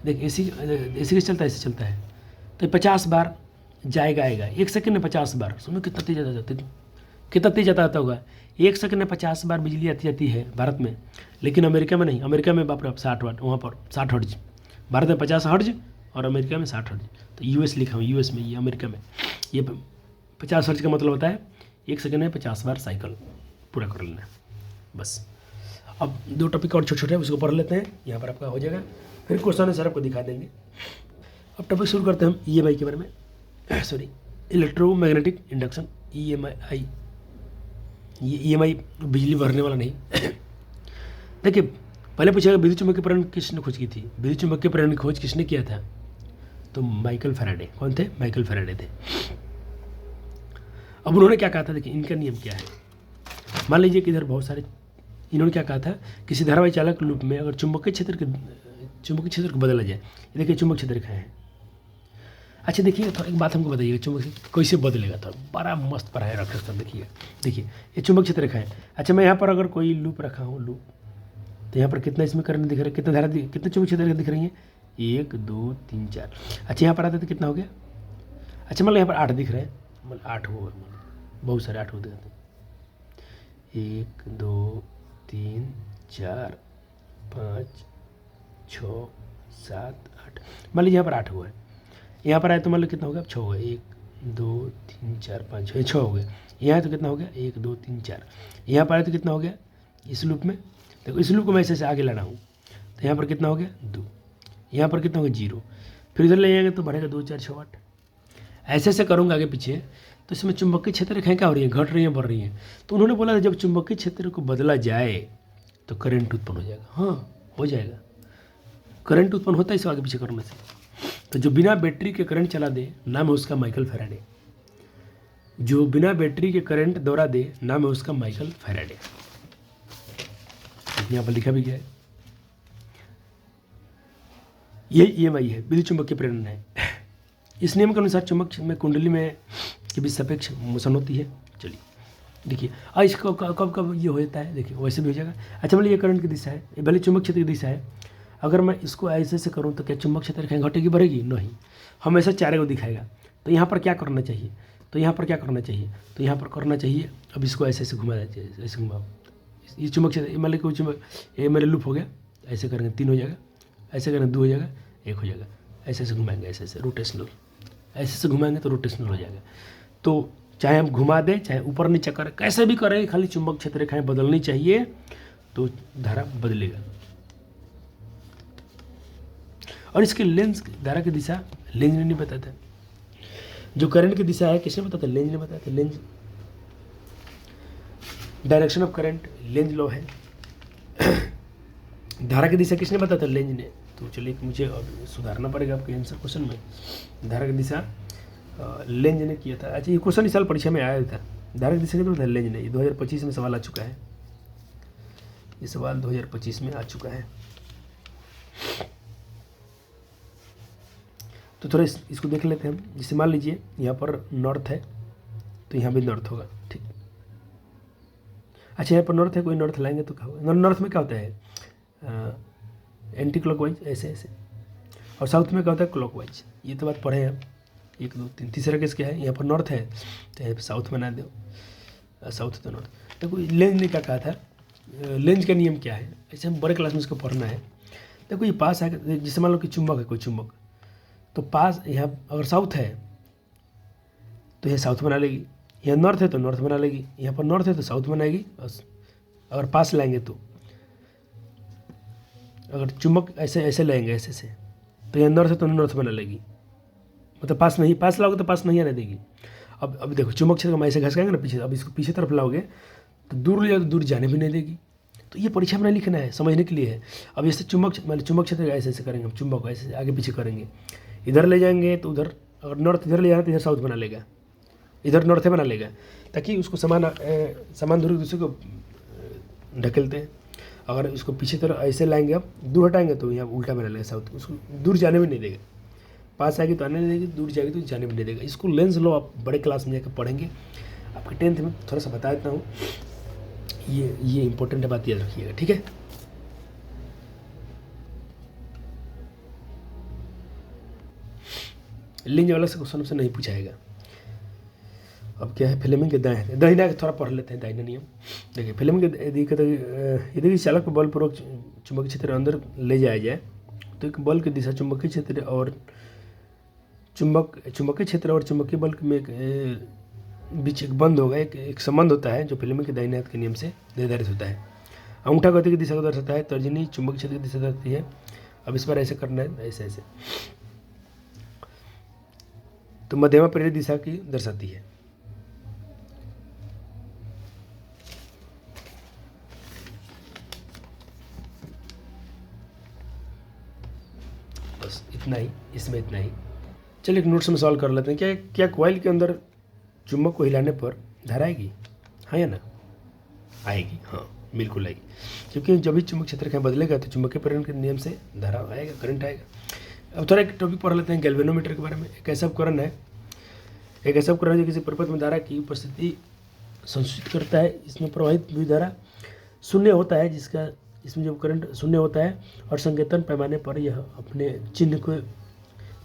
Speaker 1: देख एसी कैसे चलता है, ऐसे चलता है तो 50 बार जाएगा आएगा, 1 सेकंड में 50 बार, सुनो कितना तेज जाता है, कितना तेज जाता होगा। 1 सेकंड में 50 बार बिजली आती जाती है भारत में, लेकिन अमेरिका में नहीं। अमेरिका में बाप रे 60 वाट, वहाँ पर 60 हर्ट्ज, भारत में 50 हर्ट्ज और अमेरिका में 60 हर्ट्ज। तो यूएस लिखा हुआ, यूएस में, ये अमेरिका में। ये 50 हर्ट्ज का मतलब होता है 1 सेकंड में 50 बार साइकिल पूरा कर लेना, बस। अब 2 टॉपिक और छोटे छोटे हैं, उसको पढ़ लेते हैं, यहाँ पर आपका हो जाएगा, फिर क्वेश्चन आंसर आपको दिखा देंगे। अब टॉपिक शुरू करते हैं हम ईएमआई के बारे में, सॉरी इलेक्ट्रोमैग्नेटिक इंडक्शन, ईएमआई। ये ईएमआई बिजली भरने वाला नहीं। देखिए पहले पूछेगा विद्युत चुम्बकीय प्रेरण किसने खोज की थी। विद्युत चुम्बकीय प्रेरण की खोज किसने किया था, तो माइकल फैराडे। कौन थे, माइकल फैराडे थे। अब उन्होंने क्या कहा था, देखिए इनका नियम क्या है। मान लीजिए कि इधर बहुत सारे, इन्होंने क्या कहा था, किसी धारावाही चालक लूप में अगर चुंबकीय क्षेत्र को बदला जाए, देखिए चुंबक क्षेत्र रेखा है। अच्छा देखिए तो एक बात हमको बताइए, चुंबक कैसे बदलेगा, तो बड़ा मस्त पढ़ाई रखा था। देखिए ये चुंबक क्षेत्र रेखा है। अच्छा मैं यहाँ पर अगर कोई लूप रखा हूँ, लूप, तो यहाँ पर कितना इसमें करंट दिख रहा है, कितना धारा, कितने चुंबक क्षेत्र रेखा दिख रही है, 1 2 3 4। अच्छा यहाँ पर आता तो कितना हो गया, अच्छा मतलब यहाँ पर 8 दिख रहे हैं, मतलब 8 हो, बहुत सारे 8 हो दिखाते हैं, 1 2 3 4 5 6 7 8, मान लीजिए यहाँ पर 8 हुआ है। यहाँ पर आए तो मान लो कितना हो गया, 6 हो गया, 1 2 3 4 5 6 हो गया। यहाँ तो कितना हो गया, 1 2 3 4। यहाँ पर आए तो कितना हो गया, इस लूप में देखो, इस लूप को मैं ऐसे आगे लाना हूँ, तो यहाँ पर कितना हो गया 2, यहाँ पर कितना हो गया 0, फिर इधर ले जाएंगे तो बढ़ेगा 2 4 6 8। ऐसे ऐसे करूँगा आगे पीछे, तो इसमें चुंबकीय क्षेत्र रेखाएं क्या हो रही हैं, घट रही हैं, बढ़ रही हैं। तो उन्होंने बोला था जब चुंबकीय क्षेत्र को बदला जाए तो करंट उत्पन्न हो जाएगा। हाँ हो जाएगा, करंट उत्पन्न होता है इसे आगे पीछे करने से। तो जो बिना बैटरी के करंट चला दे, नाम है उसका माइकल फैराडे। जो बिना बैटरी के करंट दौड़ा दे, नाम है उसका माइकल फैराडे। यहाँ पर लिखा भी गया है। ये ईएमआई है, विद्युत चुंबकीय प्रेरण है। इस नियम के अनुसार चुंबक में कुंडली में के बीच सापेक्ष मोशन होती है। चलिए देखिए इसको कब कब ये हो जाता है, देखिए वैसे भी हो जाएगा। अच्छा मतलब ये करंट की दिशा है, ये भले चुंबक क्षेत्र की दिशा है। अगर मैं इसको ऐसे से करूँ तो क्या चुंबक क्षेत्र रेखाएं घटेगी बढ़ेगी, नहीं, हमेशा चारे को दिखाएगा। तो यहाँ पर क्या करना चाहिए, तो यहाँ पर क्या करना चाहिए, तो यहाँ पर करना चाहिए, अब इसको ऐसे ऐसे घुमा देते हैं, ऐसे घुमाओ, ये चुंबक क्षेत्र, मान लीजिए चुंबक, ये मेरे लूप हो गया, ऐसे करेंगे 3 हो जाएगा, ऐसे करेंगे 2 हो जाएगा, 1 हो जाएगा, ऐसे ऐसे घुमाएंगे, ऐसे ऐसे रोटेशनल, ऐसे से घुमाएंगे तो रोटेशनल हो जाएगा। तो चाहे हम घुमा दें, चाहे ऊपर नीचे करें, कैसे भी करें, खाली चुंबक क्षेत्र रेखाएं बदलनी चाहिए तो धारा बदलेगा। और इसके लेंस, धारा की दिशा लेंज ने नहीं बताता। जो करंट की दिशा है किसने बताता, लेंज ने बताता। Length direction of current, Lenz law है। धारा की दिशा किसने बताता, लेंज ने। तो चलिए मुझे सुधारना पड़ेगा आपके आंसर क्वेश्चन में। धारा की दिशा लेंज ने किया था। अच्छा ये क्वेश्चन इस साल परीक्षा में आया था, धारा की दिशा कितना था, लेंज ने। 2025 में सवाल आ चुका है, ये सवाल 2025 में आ चुका है। तो थोड़ा इसको देख लेते हैं हम। जैसे मान लीजिए यहाँ पर नॉर्थ है तो यहाँ भी नॉर्थ होगा, ठीक। अच्छा यहाँ पर नॉर्थ है, कोई नॉर्थ लाएंगे तो क्या होगा, नॉर्थ में क्या होता है, एंटी क्लॉकवाइज, ऐसे ऐसे। और साउथ में क्या होता है, क्लॉकवाइज। ये तो बात पढ़े हैं 1 2 3। तीसरा केस क्या है, यहाँ पर नॉर्थ है तो यहाँ पर साउथ बना दो, साउथ तो नॉर्थ। देखो लेंज ने क्या कहा था, लेंज का नियम क्या है, ऐसे हम बड़े क्लास में इसको पढ़ना है। देखो ये पास है, जैसे मान लो कि चुंबक है, कोई चुंबक, तो पास यहाँ अगर साउथ है तो यह साउथ बना लेगी, यहाँ नॉर्थ है तो नॉर्थ बना लेगी, यहाँ पर नॉर्थ है तो साउथ बनाएगी। अगर पास लाएंगे तो, अगर चुंबक ऐसे ऐसे लाएंगे ऐसे से, तो यहाँ नॉर्थ है तो नॉर्थ बना लेगी, मतलब पास नहीं, पास लाओगे तो पास नहीं आने देगी। अब देखो चुंबक क्षेत्र में ऐसे घसकाएंगे ना पीछे, अब इसको पीछे तरफ लाओगे तो दूर ले जाओ तो दूर जाने भी नहीं देगी। तो ये परीक्षा में नहीं लिखना है, समझने के लिए है। अब जैसे चुंबक क्षेत्र ऐसे ऐसे करेंगे, हम चुंबक ऐसे आगे पीछे करेंगे, इधर ले जाएंगे तो उधर, अगर नॉर्थ इधर ले जाना तो इधर साउथ बना लेगा, इधर नॉर्थ बना लेगा, ताकि उसको समान दूरी दूसरे को ढकेलते हैं। अगर इसको पीछे तरफ ऐसे लाएंगे आप, दूर हटाएंगे तो यहाँ उल्टा बना लेगा, ऐसा होता है, उसको दूर जाने भी नहीं देगा। पास आएगी तो आने नहीं देगी, दूर जाएगी तो जाने भी नहीं देगा। इसको लेंस लो आप बड़े क्लास में जाकर पढ़ेंगे, आपके 10th में थोड़ा सा बता देता हूँ, ये इंपॉर्टेंट बात याद रखिएगा, ठीक है। लेंज वाला से क्वेश्चन से नहीं पूछाएगा। अब क्या है, फ्लेमिंग के दाहिना थोड़ा पढ़ लेते हैं, दाहिना नियम देखिए। फ्लेमिंग के यदि चालक बलपूर्वक चुंबकीय क्षेत्र अंदर ले जाया जाए तो एक बल की दिशा चुंबकीय क्षेत्र और चुंबकीय क्षेत्र और चुंबकीय बल में बीच एक बंद होगा, एक संबंध होता है जो फ्लेमिंग के दाहिने हाथ के नियम से निर्धारित होता है। अंगूठा गति की दिशा को दर्शाता है, तर्जनी चुंबकीय क्षेत्र की दिशा दर्शाती है। अब इस पर ऐसे करना है, ऐसे ऐसे, तो मध्यमा प्रेरित दिशा की दर्शाती है। बस इतना ही, इसमें इतना ही। चलिए एक नोट्स में सॉल्व कर लेते हैं। क्या कॉइल के अंदर चुंबक को हिलाने पर धारा आएगी, हाँ या ना? आएगी, हाँ बिल्कुल आएगी, क्योंकि जब भी चुंबक क्षेत्र कहीं बदलेगा तो चुंबकीय प्रेरण के नियम से धारा आएगा, करंट आएगा। अब थोड़ा एक टॉपिक पढ़ लेते हैं गैल्वेनोमीटर के बारे में। एक ऐसा उपकरण है जो किसी परिपथ में धारा की उपस्थिति संसूचित करता है। इसमें प्रवाहित विद्युत धारा शून्य होता है, इसमें जो करंट शून्य होता है, और संकेतन पैमाने पर यह अपने चिन्ह को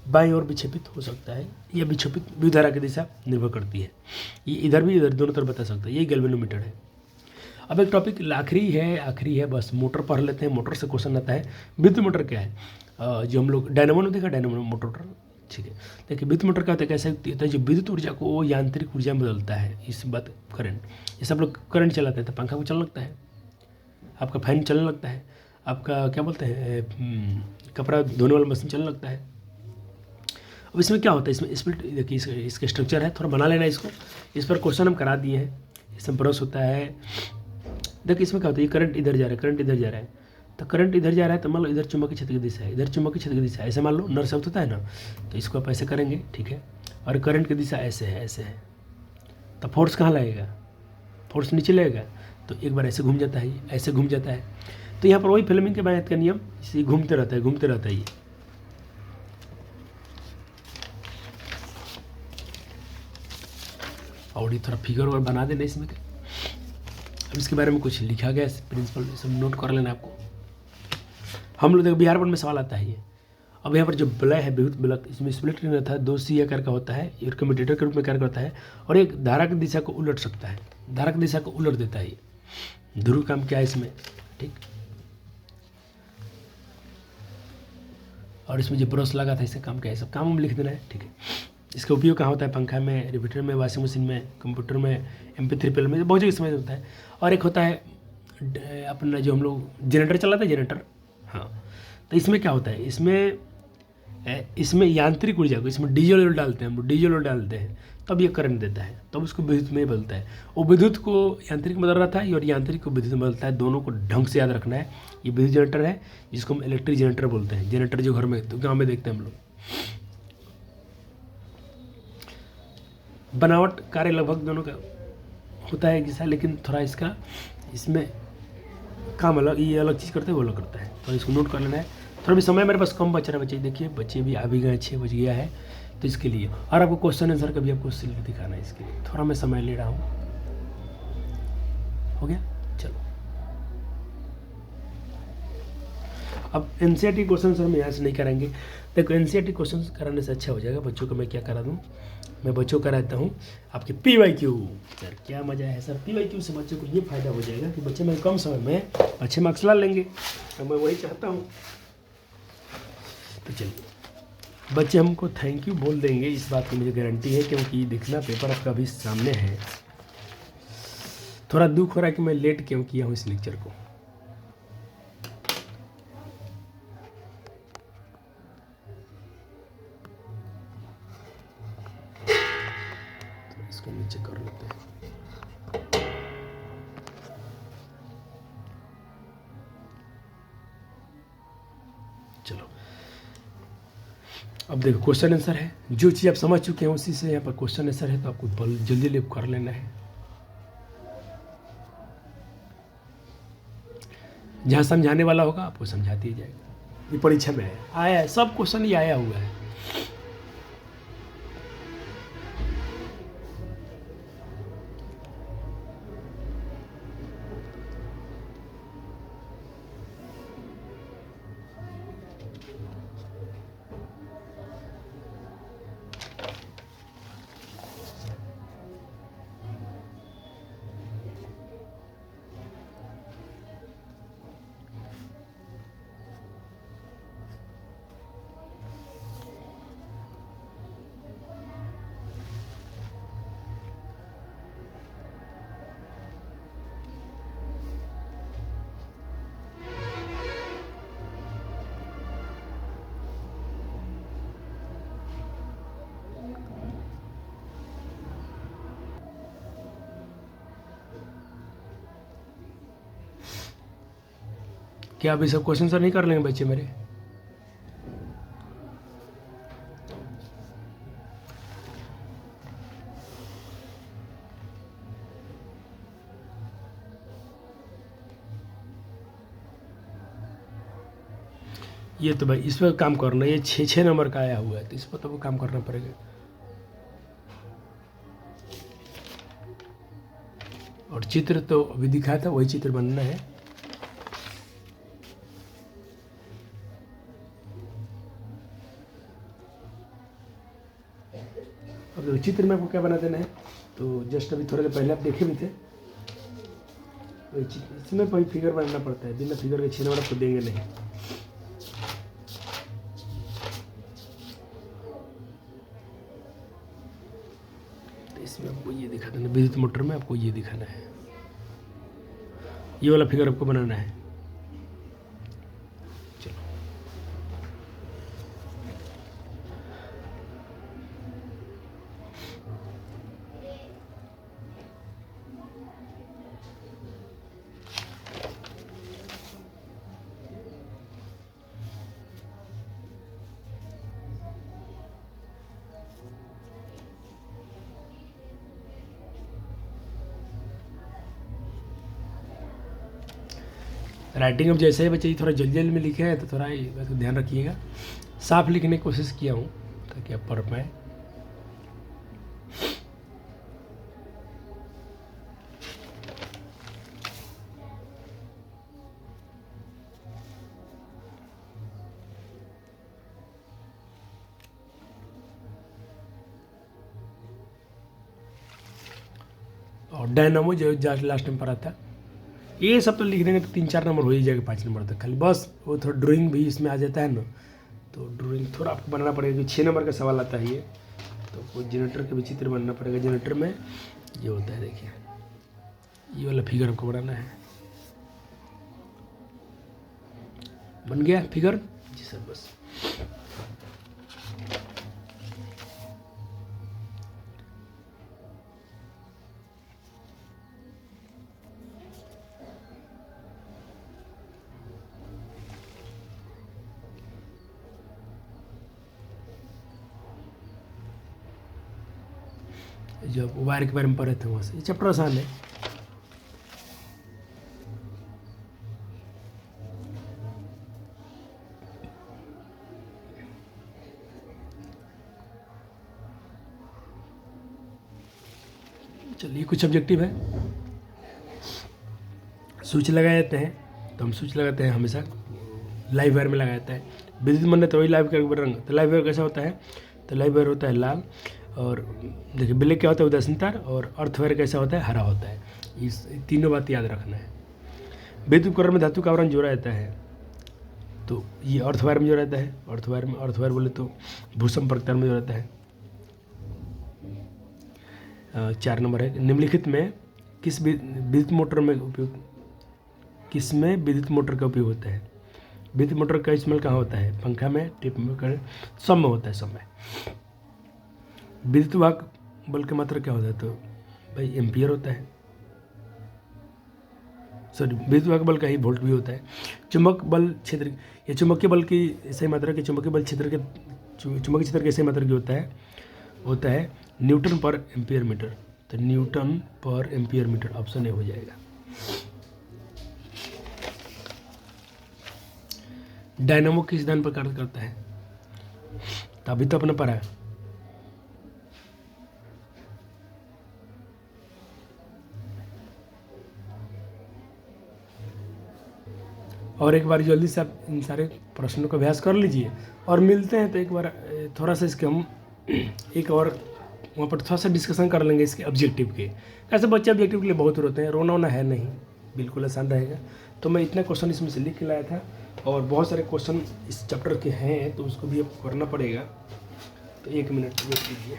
Speaker 1: बाईं ओर विक्षेपित हो सकता है। यह विक्षेपित विद्युत धारा की दिशा निर्भर करती है। ये इधर भी इधर दोनों तरफ बता सकता है। यही गैल्वेनोमीटर है। अब एक टॉपिक आखिरी है, बस मोटर पढ़ लेते हैं। मोटर से क्वेश्चन आता है विद्युत मोटर क्या है। जो हम लोग डायनामो ने देखा, डायनामो मोटर, ठीक है। देखिए विद्युत मोटर का होता है, कैसे होता है, जो विद्युत ऊर्जा को यांत्रिक ऊर्जा में बदलता है। इस बात करंट, जैसे आप लोग करंट चलाते हैं तो पंखा को चलने लगता है, आपका फैन चलने लगता है, आपका क्या बोलते हैं कपड़ा धोने वाला मशीन चलने लगता है। अब इसमें क्या होता है, इसमें स्प्लिट देखिए, इसका स्ट्रक्चर है, थोड़ा बना लेना इसको। इस पर क्वेश्चन हम करा दिए हैं। इसमें ब्रश होता है, देखिए इसमें क्या होता है, ये करंट इधर जा रहा है, करंट इधर जा रहा है, तो करंट इधर जा रहा है तो मान लो इधर चुंबकीय क्षेत्र की दिशा है, इधर चुंबकीय क्षेत्र की दिशा ऐसे मान लो, नर शब्द होता है ना, तो इसको आप ऐसे करेंगे, ठीक है। और करंट की दिशा ऐसे है, ऐसे है, तो फोर्स कहाँ लगेगा, फोर्स नीचे लगेगा, तो एक बार ऐसे घूम जाता है, ऐसे घूम जाता है। तो यहाँ पर वही फ्लेमिंग के बायत का नियम, इसे घूमते रहता है, घूमते रहता है ये। और ये थोड़ा फिगर और बना देना इसमें। अब इसके बारे में कुछ लिखा गया है, प्रिंसिपल सब नोट कर लेना आपको। हम लोग देखो बिहार बोर्ड में सवाल आता है ये। अब यहाँ पर जो बलय है, विद्युत बलक, इसमें स्प्लिट रिंग रहता है, 2 सी आकार का होता है, एक कम्यूटेटर के रूप में कार्य करता है, और एक धारा की दिशा को उलट सकता है, धारा की दिशा को उलट देता है ये। ध्रुव काम क्या है इसमें, ठीक। और इसमें जो ब्रश लगा था इससे काम क्या है, सब काम हम लिख देना है, ठीक है। इसका उपयोग कहाँ होता है, पंखा में, रिपीटर में, वॉशिंग मशीन में, कंप्यूटर में, MP3 प्लेयर में, बहुत जगह इसमें होता है। और एक होता है अपना जो हम लोग जनरेटर चलाते हैं, जनरेटर, हाँ। तो इसमें क्या होता है, इसमें यांत्रिक ऊर्जा को, इसमें डीजल ऑयल डालते हैं हम लोग, डीजल ऑयल डालते हैं, तब ये करंट देता है, तब उसको विद्युत में बदलता है। वो विद्युत को यांत्रिक में बदल रहा था, और यांत्रिक को विद्युत में बदलता है। दोनों को ढंग से याद रखना है। ये विद्युत जनरेटर है, जिसको हम इलेक्ट्रिक जनरेटर बोलते हैं। जनरेटर जो घर में, तो गाँव में देखते हैं हम लोग। बनावट कार्य लगभग दोनों का होता है जैसा, लेकिन थोड़ा इसमें काम अलग, ये अलग चीज़ करते हैं, वो अलग करता है। तो इसको नोट कर लेना है। थोड़ा भी समय मेरे पास कम बच रहा है, बच्चे देखिए, बच्चे भी आ भी गए, 6 बज गया है, तो इसके लिए। और आपको क्वेश्चन आंसर का भी आपको सिल्क दिखाना है, इसके लिए थोड़ा मैं समय ले रहा हूँ। हो गया, चलो। अब NCERT क्वेश्चन हम यहाँ से नहीं कराएंगे। देखो NCERT क्वेश्चन कराने से अच्छा हो जाएगा बच्चों को। मैं क्या करा दूँ, मैं बच्चों का रहता हूँ आपके PYQ। सर क्या मज़ा है सर, PYQ से बच्चों को ये फायदा हो जाएगा कि बच्चे में कम समय में अच्छे मार्क्स ला लेंगे, तो मैं वही चाहता हूँ। तो चलिए, बच्चे हमको थैंक यू बोल देंगे, इस बात की मुझे गारंटी है, क्योंकि देखना पेपर आपका भी सामने है। थोड़ा दुख हो रहा है कि मैं लेट क्यों किया हूँ इस लेक्चर को। इसको नीचे कर लेते हैं। चलो, अब देखो क्वेश्चन आंसर है। जो चीज़ आप समझ चुके हैं उसी से यहाँ पर क्वेश्चन आंसर है, तो आपको जल्दी जल्दी कर लेना है। जहाँ समझाने वाला होगा आपको समझा दिया जाएगा। ये परीक्षा में आया है, सब क्वेश्चन ही आया हुआ है। क्या अभी सब क्वेश्चन सर नहीं कर लेंगे बच्चे मेरे? ये तो भाई इस पर काम करना, ये 6 नंबर का आया हुआ है, तो इस पर तो काम करना पड़ेगा। और चित्र तो अभी दिखाया था, वही चित्र बनना है। अब तो चित्र में आपको क्या बना देना है, तो जस्ट अभी थोड़े देर पहले आप देखे भी थे, इसमें कोई फिगर बनाना पड़ता है, बिना फिगर के 6 नंबर आपको देंगे नहीं। तो इसमें आपको ये दिखा देना, विद्युत मोटर में आपको ये दिखाना है, ये वाला फिगर आपको बनाना है। चलो राइटिंग अब जैसे ही बच्चे थोड़ा जल्दी जल्दी में लिखे हैं, तो थोड़ा तो ध्यान रखिएगा, साफ लिखने की कोशिश किया हूँ ताकि आप पढ़ पाए। और डायनामो जो लास्ट टाइम पढ़ा था, ये सब तो लिख देंगे तो 3-4 नंबर हो ही जाएगा, 5 नंबर तक। खाली बस वो थोड़ा ड्राइंग भी इसमें आ जाता है ना, तो ड्राइंग थोड़ा आपको बनाना पड़ेगा, क्योंकि 6 नंबर का सवाल आता है ये, तो कोई जनरेटर का भी चित्र बनना पड़ेगा। जनरेटर में ये होता है, देखिए ये वाला फिगर आपको बनाना है। बन गया फिगर? जी सर, बस जब वायर के बारे में पढ़े थे वहाँ से, ये चैप्टर आसान है। चलिए कुछ ऑब्जेक्टिव है, स्विच लगाए जाते हैं, तो हम स्विच लगाते हैं हमेशा लाइव वायर में लगाया जाता है। विद्युत मंडल तो वही लाइव का रंग, तो लाइव वायर कैसा होता है, तो लाइव वायर होता है लाल, और देखिए ब्लैक क्या होता है उदासीन तार, और अर्थ वायर कैसा होता है, हरा होता है। इस तीनों बात याद रखना है। विद्युत उपकरण में धातु का आवरण जोड़ा जाता है, तो ये अर्थ वायर में जोड़ा जाता है। अर्थ वायर बोले तो भूसंपर्क तार में जोड़ा जाता है। 4 नंबर है, निम्नलिखित में किस विद्युत मोटर में उपयोग, किसमें विद्युत मोटर का उपयोग होता है? विद्युत मोटर का इस्तेमाल कहाँ होता है? पंखा में, टिप में, सब में होता है, सब में। विद्युत वाहक बल की मात्रा क्या होता है? तो भाई एम्पियर होता है। सॉरी, विद्युत वाहक बल का ही वोल्ट भी होता है। चुंबक बल क्षेत्र, ये चुंबकीय बल की सही मात्रा के चुंबकीय बल क्षेत्र के चुंबकीय क्षेत्र की सही मात्रा की होता है न्यूटन पर एम्पियर मीटर। तो न्यूटन पर एम्पियर मीटर ऑप्शन ए हो जाएगा। डायनामो किस सिद्धांत पर कार्य करता है? तो अभी तो अपने पढ़ा है। और एक बार जल्दी से आप इन सारे प्रश्नों का अभ्यास कर लीजिए और मिलते हैं तो एक बार थोड़ा सा इसके हम एक और वहाँ पर थोड़ा सा डिस्कशन कर लेंगे इसके ऑब्जेक्टिव के। कैसे बच्चे ऑब्जेक्टिव के लिए बहुत रोते हैं, रोना वोना है नहीं, बिल्कुल आसान रहेगा। तो मैं इतना क्वेश्चन इसमें से लिख के लाया था और बहुत सारे क्वेश्चन इस चैप्टर के हैं तो उसको भी आपको करना पड़ेगा। तो 1 मिनट वेट कीजिए।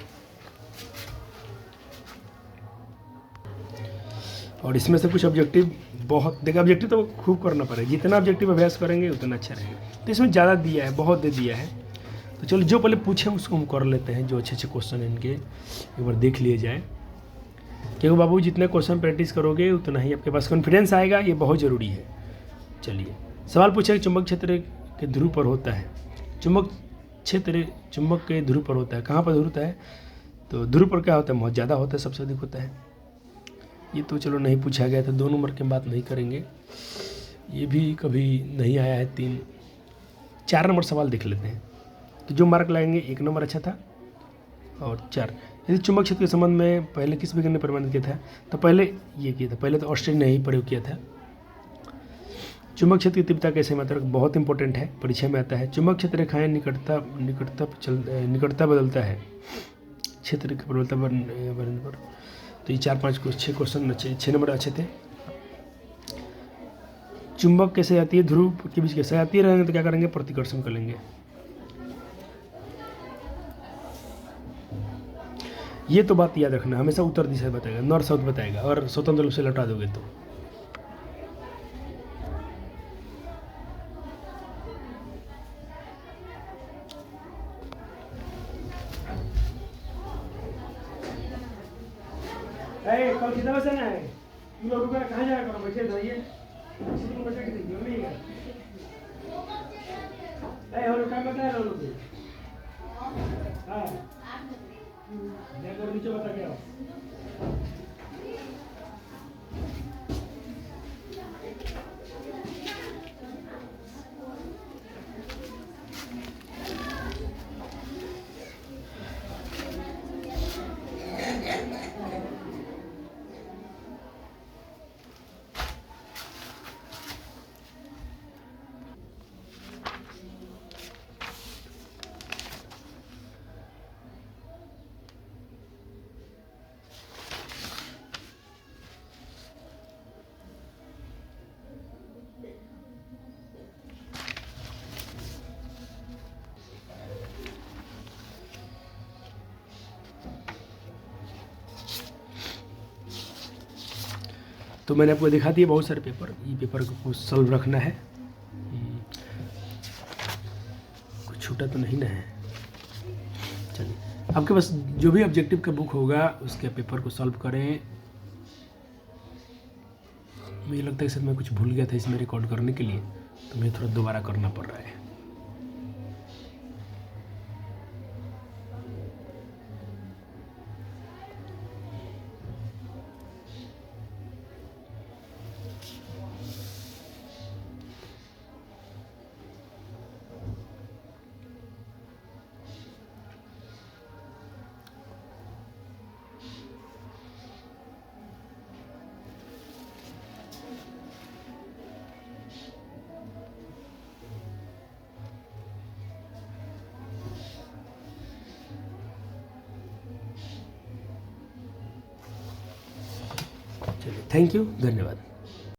Speaker 1: और इसमें से कुछ ऑब्जेक्टिव बहुत देखा, ऑब्जेक्टिव तो खूब करना पड़ेगा, जितना ऑब्जेक्टिव अभ्यास करेंगे उतना अच्छा रहेगा। तो इसमें ज़्यादा दिया है, बहुत दे दिया है। तो चलो जो पहले पूछे उसको हम कर लेते हैं, जो अच्छे अच्छे क्वेश्चन इनके एक बार देख लिए जाए। क्योंकि बाबू जितने क्वेश्चन प्रैक्टिस करोगे उतना ही आपके पास कॉन्फिडेंस आएगा, ये बहुत ज़रूरी है। चलिए सवाल पूछे, चुंबक क्षेत्र के ध्रुव पर होता है। चुंबक क्षेत्र चुंबक के ध्रुव पर होता है, कहाँ पर ध्रुव होता है? तो ध्रुव पर क्या होता है? बहुत ज़्यादा होता है, सबसे अधिक होता है। ये तो चलो नहीं पूछा गया था, 2 नंबर की बात नहीं करेंगे, ये भी कभी नहीं आया है। 4 नंबर सवाल देख लेते हैं। तो जो मार्क लगाएंगे 1 नंबर अच्छा था और 4। यदि चुंबक क्षेत्र के संबंध में पहले किस विज्ञान ने प्रमाणित किया था? तो पहले ये किया था, पहले तो ऑस्ट्रेलिया ने ही प्रयोग किया था। चुंबक क्षेत्र की तीव्रता कैसे मात्रक बहुत इंपॉर्टेंट है, परीक्षा में आता है। चुंबक क्षेत्र रेखाएं निकटता बदलता है, क्षेत्र की प्रबलता बढ़ने पर। तो ये 4-5 6 क्वेश्चन अच्छे, 6 नंबर अच्छे थे। चुंबक कैसे आती है, ध्रुव के बीच कैसे आती रहेंगे तो क्या करेंगे? प्रतिकर्षण कर लेंगे। ये तो बात याद रखना, हमेशा उत्तर दिशा बताएगा, नॉर्थ साउथ बताएगा, और स्वतंत्र रूप से लौटा दोगे तो। कल कितना बजे आना है? तुम लोग कहाँ जाएगा? बैठे जाइए, क्या बताया लोग? हाँ नीचे बता क्या? तो मैंने आपको दिखा दिया बहुत सारे पेपर, ये पेपर को सॉल्व रखना है, कुछ छूटा तो नहीं ना है। चलिए आपके पास जो भी ऑब्जेक्टिव का बुक होगा उसके पेपर को सॉल्व करें। मुझे लगता है सर मैं कुछ भूल गया था इसमें रिकॉर्ड करने के लिए, तो मुझे थोड़ा दोबारा करना पड़ रहा है। चलिए थैंक यू, धन्यवाद।